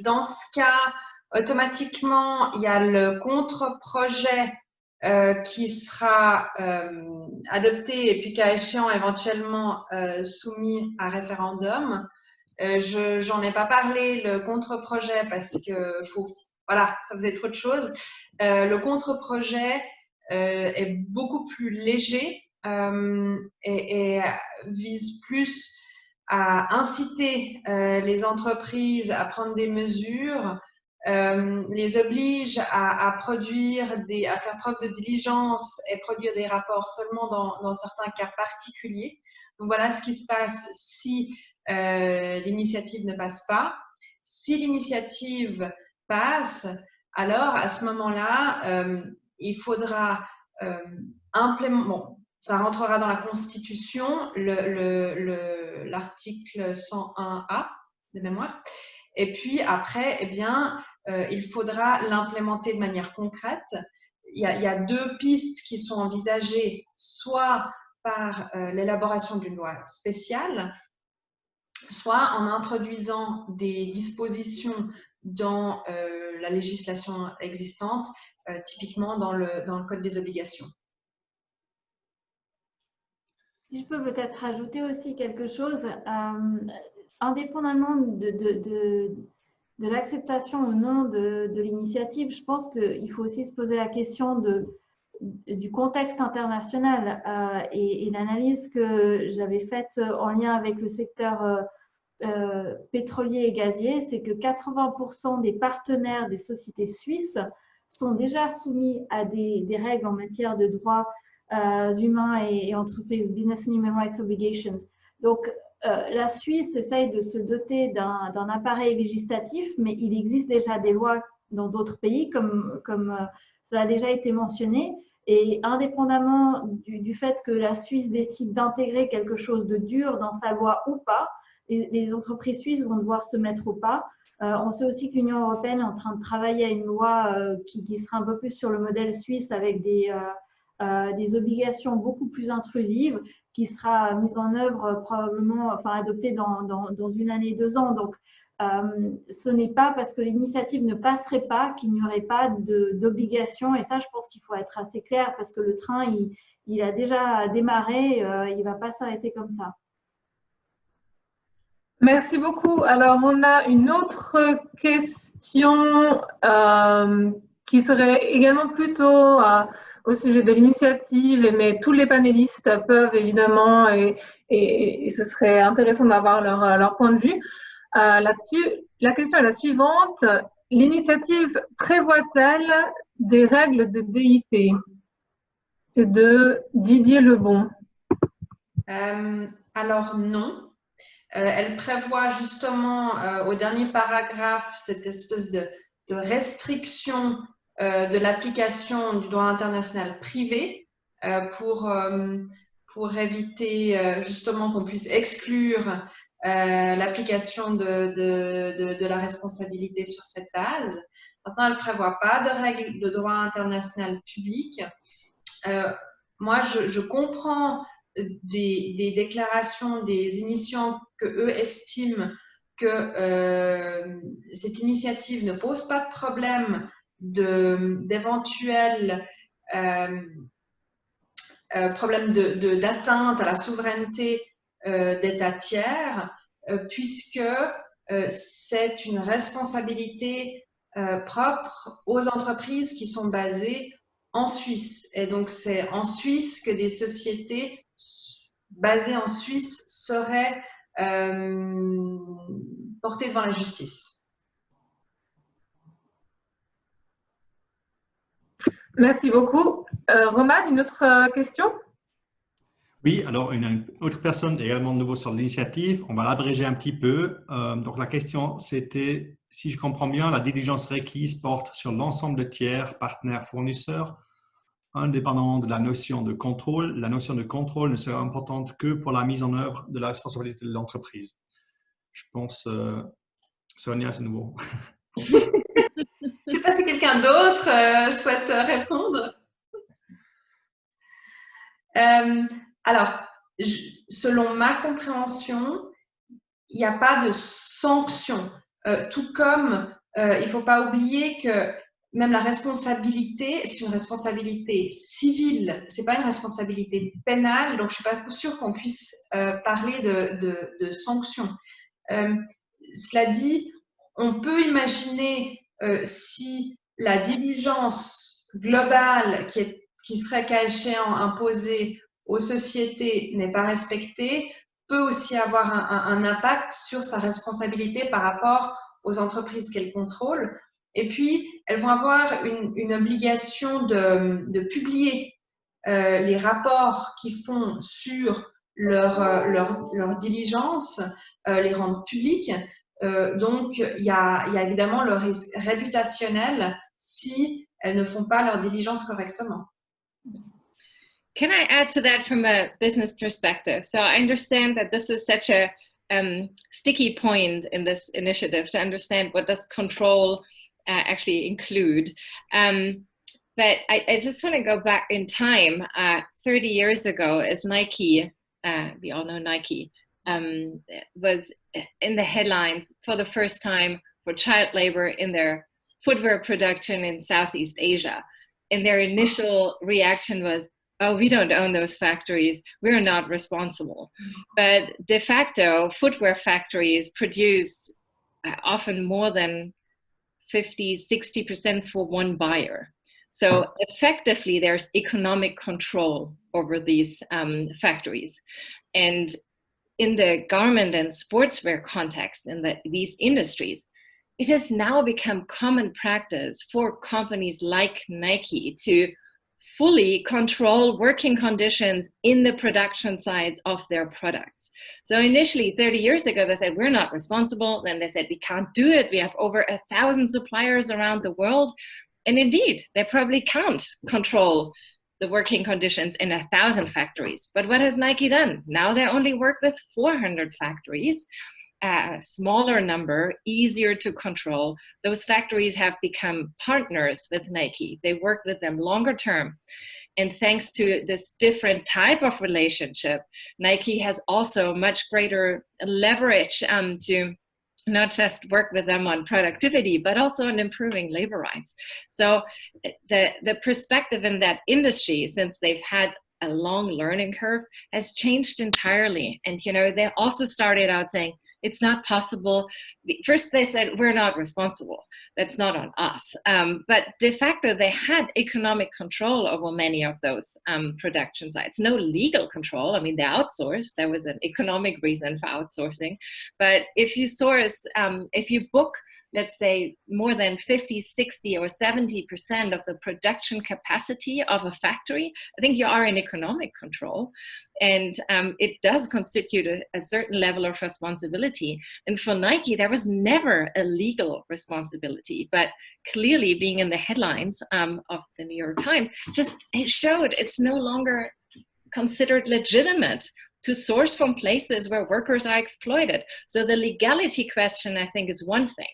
dans ce cas, automatiquement, il y a le contre-projet qui sera adopté et puis cas échéant éventuellement soumis à référendum. J'en ai pas parlé, le contre-projet, parce que voilà, ça faisait trop de choses. Le contre-projet est beaucoup plus léger et vise plus à inciter les entreprises à prendre des mesures, les oblige à faire preuve de diligence et produire des rapports seulement dans certains cas particuliers. Donc voilà ce qui se passe si l'initiative ne passe pas. Si l'initiative passe, alors à ce moment-là, il faudra implémenter. Bon, ça rentrera dans la Constitution, l'article 101A de mémoire. Et puis après, eh bien, il faudra l'implémenter de manière concrète. Il y a deux pistes qui sont envisagées, soit par l'élaboration d'une loi spéciale, soit en introduisant des dispositions dans la législation existante, typiquement dans le Code des obligations. Si je peux peut-être rajouter aussi quelque chose, indépendamment de l'acceptation ou non de l'initiative, je pense qu'il faut aussi se poser la question du contexte international et l'analyse que j'avais faite en lien avec le secteur pétrolier et gazier, c'est que 80% des partenaires des sociétés suisses sont déjà soumis à des règles en matière de droits humains et entreprises, Business and Human Rights Obligations. Donc, la Suisse essaye de se doter d'un appareil législatif, mais il existe déjà des lois dans d'autres pays, comme cela a déjà été mentionné. Et indépendamment du fait que la Suisse décide d'intégrer quelque chose de dur dans sa loi ou pas, les entreprises suisses vont devoir se mettre au pas. On sait aussi que l'Union européenne est en train de travailler à une loi qui sera un peu plus sur le modèle suisse avec des obligations beaucoup plus intrusives qui sera mise en œuvre probablement, enfin adoptée dans 1 année, 2 ans. Donc, ce n'est pas parce que l'initiative ne passerait pas qu'il n'y aurait pas d'obligation. Et ça, je pense qu'il faut être assez clair parce que le train, il a déjà démarré, il ne va pas s'arrêter comme ça. Merci beaucoup. Alors, on a une autre question qui serait également plutôt au sujet de l'initiative, mais tous les panélistes peuvent évidemment, et ce serait intéressant d'avoir leur point de vue là-dessus. La question est la suivante. L'initiative prévoit-elle des règles de DIP? C'est de Didier Lebon. Alors non. Elle prévoit justement au dernier paragraphe cette espèce de restriction de l'application du droit international privé pour éviter justement qu'on puisse exclure l'application de la responsabilité sur cette base. Maintenant, elle ne prévoit pas de règles de droit international public. Moi, je comprends des déclarations des initiants que eux estiment que cette initiative ne pose pas de problème d'éventuels problèmes d'atteinte à la souveraineté d'États tiers, puisque c'est une responsabilité propre aux entreprises qui sont basées en Suisse. Et donc, c'est en Suisse que des sociétés basées en Suisse seraient portées devant la justice. Merci beaucoup. Roman, une autre question? Oui, alors une autre personne également de nouveau sur l'initiative. On va l'abréger un petit peu. Donc la question, c'était, si je comprends bien, la diligence requise porte sur l'ensemble de tiers, partenaires, fournisseurs, indépendamment de la notion de contrôle. La notion de contrôle ne sera importante que pour la mise en œuvre de la responsabilité de l'entreprise. Je pense, Sonia, c'est nouveau. Je ne sais pas si quelqu'un d'autre souhaite répondre. Alors, selon ma compréhension, il n'y a pas de sanction. Tout comme il ne faut pas oublier que même la responsabilité, c'est une responsabilité civile, ce n'est pas une responsabilité pénale, donc je ne suis pas sûre qu'on puisse parler de sanctions. Cela dit, on peut imaginer si la diligence globale qui serait cas échéant imposée aux sociétés n'est pas respectée, peut aussi avoir un impact sur sa responsabilité par rapport aux entreprises qu'elle contrôle. Et puis, elles vont avoir une obligation de publier les rapports qu'ils font sur leur diligence, les rendre publics. Donc, il y a évidemment le risque réputationnel si elles ne font pas leur diligence correctement. Can I add to that from a business perspective? So I understand that this is such a sticky point in this initiative to understand what does control actually include. But I just want to go back in time. 30 years ago, as Nike, we all know Nike, was in the headlines for the first time for child labor in their footwear production in Southeast Asia. And their initial reaction was, oh, we don't own those factories, we're not responsible. But de facto, footwear factories produce often more than 50-60% for one buyer. So effectively, there's economic control over these factories. And in the garment and sportswear context in these industries, it has now become common practice for companies like Nike to fully control working conditions in the production sites of their products. So initially, 30 years ago, they said, we're not responsible. Then they said, we can't do it. We have over 1,000 suppliers around the world. And indeed, they probably can't control the working conditions in 1,000 factories. But what has Nike done? Now they only work with 400 factories. A smaller number, easier to control. Those factories have become partners with Nike. They work with them longer term. And thanks to this different type of relationship, Nike has also much greater leverage to not just work with them on productivity, but also on improving labor rights. So the perspective in that industry, since they've had a long learning curve, has changed entirely. And, you know, they also started out saying, it's not possible. First, they said, we're not responsible. That's not on us. But de facto, they had economic control over many of those production sites. No legal control. I mean, they outsourced. There was an economic reason for outsourcing. But if you source, if you book, let's say, more than 50, 60, or 70% of the production capacity of a factory, I think you are in economic control. And it does constitute a certain level of responsibility. And for Nike, there was never a legal responsibility. But clearly, being in the headlines of the New York Times, it showed it's no longer considered legitimate to source from places where workers are exploited. So the legality question, I think, is one thing.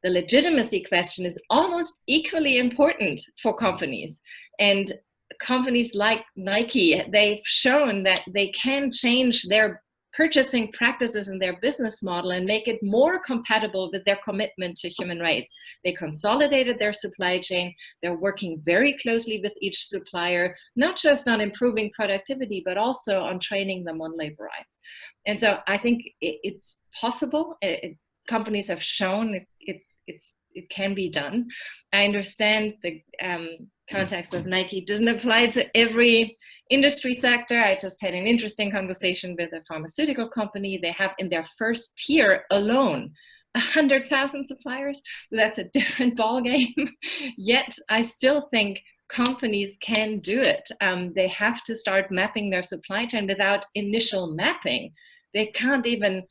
The legitimacy question is almost equally important for companies. And companies like Nike, they've shown that they can change their purchasing practices and their business model and make it more compatible with their commitment to human rights. They consolidated their supply chain. They're working very closely with each supplier, not just on improving productivity, but also on training them on labor rights. And so I think it's possible. Companies have shown it can be done. I understand the context of Nike doesn't apply to every industry sector. I just had an interesting conversation with a pharmaceutical company. They have in their first tier alone 100,000 suppliers. That's a different ballgame. Yet I still think companies can do it. They have to start mapping their supply chain. Without initial mapping, they can't even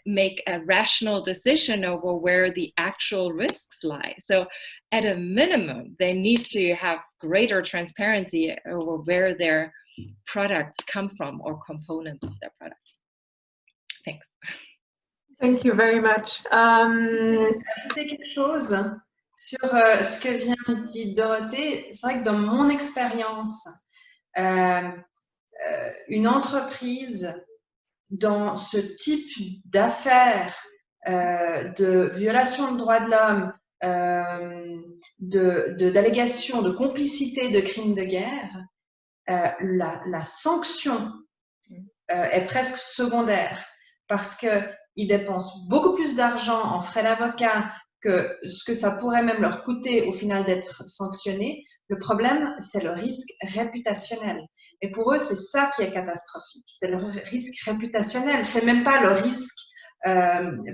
make a rational decision over where the actual risks lie. So at a minimum, they need to have greater transparency over where their products come from or components of their products. Thanks. Thank you very much. Ajouter quelque chose sur ce que vient de dire Dorothée. C'est vrai que dans mon expérience, une entreprise dans ce type d'affaires de violation de droits de l'homme, d'allégations de complicité de crimes de guerre, la sanction est presque secondaire parce qu'ils dépensent beaucoup plus d'argent en frais d'avocat que ce que ça pourrait même leur coûter au final d'être sanctionnés. Le problème, c'est le risque réputationnel. Et pour eux, c'est ça qui est catastrophique. C'est le risque réputationnel. C'est même pas le risque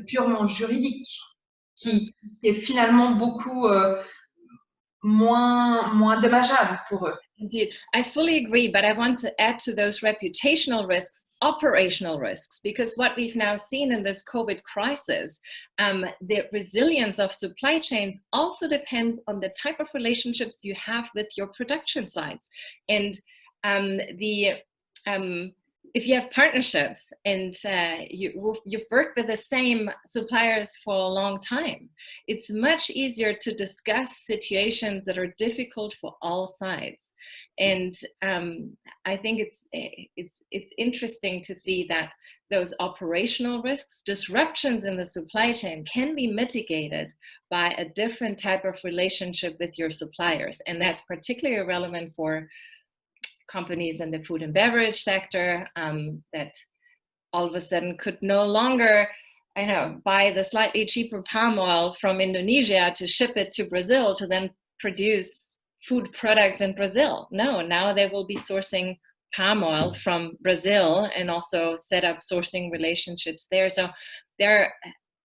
purement juridique qui est finalement beaucoup moins dommageable pour eux. Indeed, I fully agree, but I want to add to those reputational risks, operational risks, because what we've now seen in this COVID crisis, the resilience of supply chains also depends on the type of relationships you have with your production sites. And if you have partnerships and you've worked with the same suppliers for a long time, it's much easier to discuss situations that are difficult for all sides. And I think it's interesting to see that those operational risks, disruptions in the supply chain, can be mitigated by a different type of relationship with your suppliers. And that's particularly relevant for companies in the food and beverage sector that all of a sudden could no longer, buy the slightly cheaper palm oil from Indonesia to ship it to Brazil to then produce food products in Brazil. No, now they will be sourcing palm oil from Brazil and also set up sourcing relationships there. So there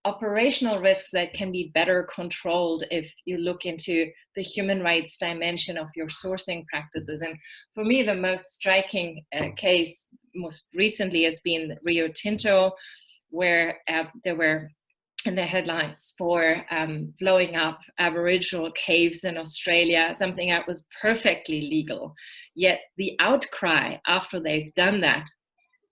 operational risks that can be better controlled if you look into the human rights dimension of your sourcing practices. And for me, the most striking case most recently has been Rio Tinto, where there were in the headlines for blowing up Aboriginal caves in Australia, something that was perfectly legal. Yet the outcry after they've done that,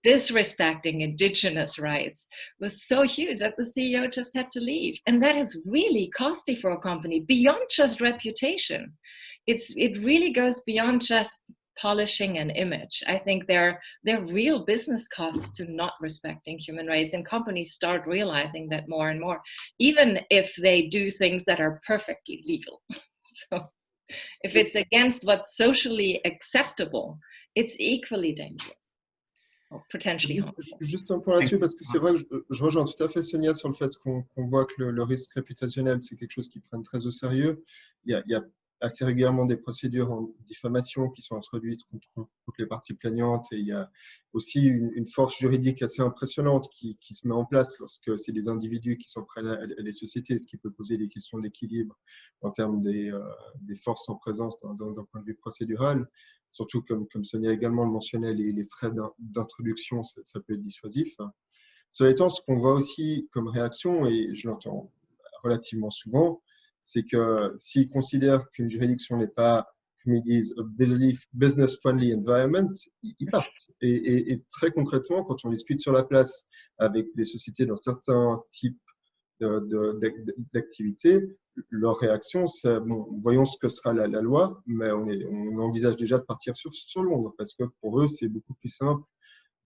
disrespecting Indigenous rights, was so huge that the CEO just had to leave. And that is really costly for a company beyond just reputation. It really goes beyond just polishing an image. I think there are real business costs to not respecting human rights, and companies start realizing that more and more, even if they do things that are perfectly legal. So if it's against what's socially acceptable, it's equally dangerous. Potentially. Juste un point là-dessus, parce que c'est vrai que je rejoins tout à fait Sonia sur le fait qu'on voit que le risque réputationnel, c'est quelque chose qu'ils prennent très au sérieux. Il y a assez régulièrement des procédures en diffamation qui sont introduites contre les parties plaignantes, et il y a aussi une force juridique assez impressionnante qui se met en place lorsque c'est des individus qui s'en prennent à des sociétés, ce qui peut poser des questions d'équilibre en termes des forces en présence d'un point de vue procédural. Surtout, comme Sonia également le mentionnait, les frais d'introduction, ça peut être dissuasif. Cela étant, ce qu'on voit aussi comme réaction, et je l'entends relativement souvent, c'est que s'ils considèrent qu'une juridiction n'est pas, comme ils disent, a business-friendly environment, ils partent. Et très concrètement, quand on discute sur la place avec des sociétés dans certains types d'activités, leur réaction, c'est bon, voyons ce que sera la loi, mais on envisage déjà de partir sur Londres, parce que pour eux, c'est beaucoup plus simple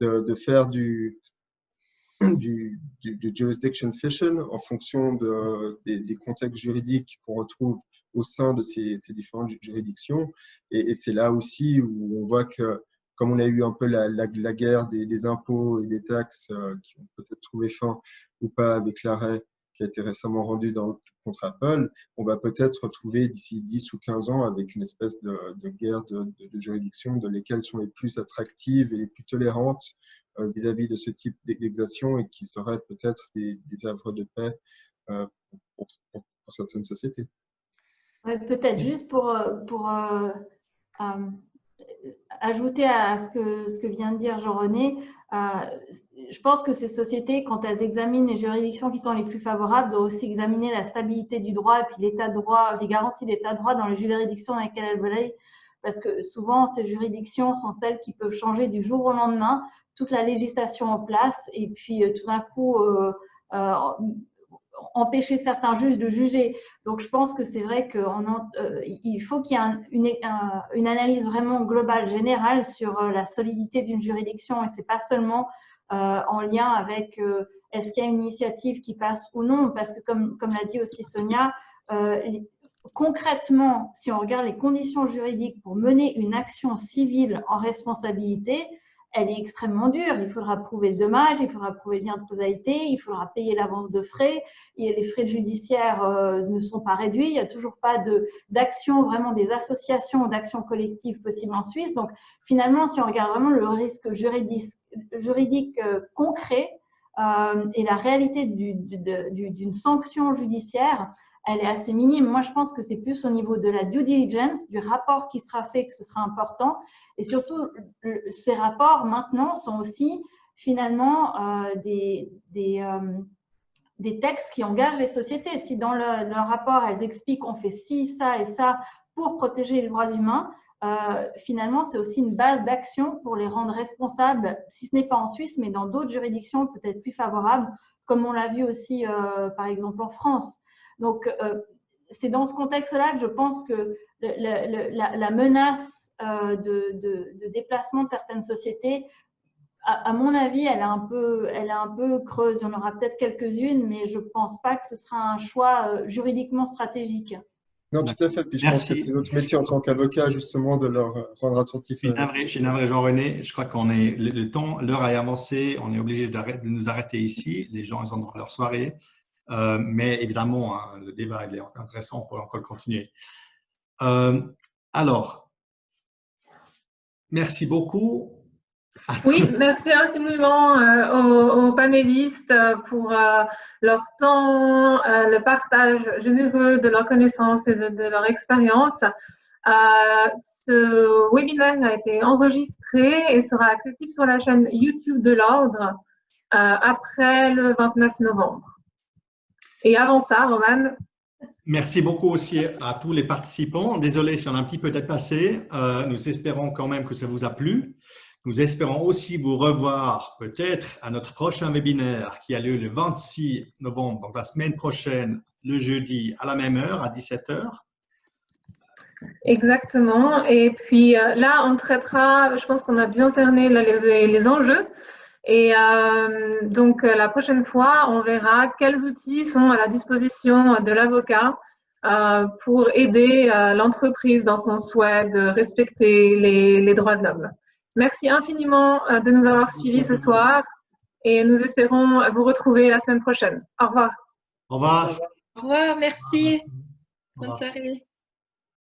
de faire du jurisdiction fission en fonction des contextes juridiques qu'on retrouve au sein de ces différentes juridictions. Et c'est là aussi où on voit que, comme on a eu un peu la guerre des impôts et des taxes qui ont peut-être trouvé fin ou pas avec l'arrêt qui a été récemment rendu contre Apple, on va peut-être retrouver d'ici 10 ou 15 ans avec une espèce de guerre de juridictions, de lesquelles sont les plus attractives et les plus tolérantes vis-à-vis de ce type d'exactions, et qui seraient peut-être des havres de paix pour certaines sociétés. Ouais, peut-être juste pour ajouter à ce que vient de dire Jean-René, je pense que ces sociétés, quand elles examinent les juridictions qui sont les plus favorables, doivent aussi examiner la stabilité du droit et puis l'état de droit, les garanties d'état de droit dans les juridictions dans lesquelles elles veulent, parce que souvent ces juridictions sont celles qui peuvent changer du jour au lendemain toute la législation en place, et puis tout d'un coup empêcher certains juges de juger. Donc, je pense que c'est vrai qu'il faut qu'il y ait une analyse vraiment globale, générale sur la solidité d'une juridiction, et c'est pas seulement en lien avec est-ce qu'il y a une initiative qui passe ou non, parce que comme l'a dit aussi Sonia, concrètement, si on regarde les conditions juridiques pour mener une action civile en responsabilité, elle est extrêmement dure. Il faudra prouver le dommage, il faudra prouver le lien de causalité, il faudra payer l'avance de frais, et les frais judiciaires ne sont pas réduits. Il n'y a toujours pas d'action, vraiment des associations d'actions collectives possibles en Suisse. Donc, finalement, si on regarde vraiment le risque juridique concret et la réalité d'une sanction judiciaire, elle est assez minime. Moi, je pense que c'est plus au niveau de la due diligence, du rapport qui sera fait, que ce sera important. Et surtout, ces rapports, maintenant, sont aussi finalement des textes qui engagent les sociétés. Si dans leur rapport, elles expliquent qu'on fait ci, ça et ça pour protéger les droits humains, finalement, c'est aussi une base d'action pour les rendre responsables, si ce n'est pas en Suisse, mais dans d'autres juridictions peut-être plus favorables, comme on l'a vu aussi, par exemple, en France. Donc, c'est dans ce contexte-là que je pense que la menace de déplacement de certaines sociétés, à mon avis, elle est un peu creuse. Il y en aura peut-être quelques-unes, mais je ne pense pas que ce sera un choix juridiquement stratégique. Non, tout à fait. Puis je pense que c'est notre métier en tant qu'avocat, justement, de leur rendre attentif. Je suis navré, Jean-René. Je crois qu'on est l'heure a avancé. On est obligé de nous arrêter ici. Les gens, ils ont leur soirée. Mais évidemment, hein, le débat il est encore intéressant, on peut encore le continuer. Alors, merci beaucoup. Oui, merci infiniment aux panélistes pour leur temps, le partage généreux de leurs connaissances et de leur expérience. Ce webinaire a été enregistré et sera accessible sur la chaîne YouTube de l'Ordre après le 29 novembre. Et avant ça, Roman. Merci beaucoup aussi à tous les participants. Désolé si on a un petit peu dépassé. Nous espérons quand même que ça vous a plu. Nous espérons aussi vous revoir peut-être à notre prochain webinaire qui a lieu le 26 novembre, donc la semaine prochaine, le jeudi à la même heure, à 17 h. Exactement. Et puis là, on traitera, je pense qu'on a bien cerné là, les enjeux. Et donc, la prochaine fois, on verra quels outils sont à la disposition de l'avocat pour aider l'entreprise dans son souhait de respecter les droits de l'homme. Merci infiniment de nous avoir suivis ce soir et nous espérons vous retrouver la semaine prochaine. Au revoir. Au revoir. Au revoir, merci. Bonne soirée.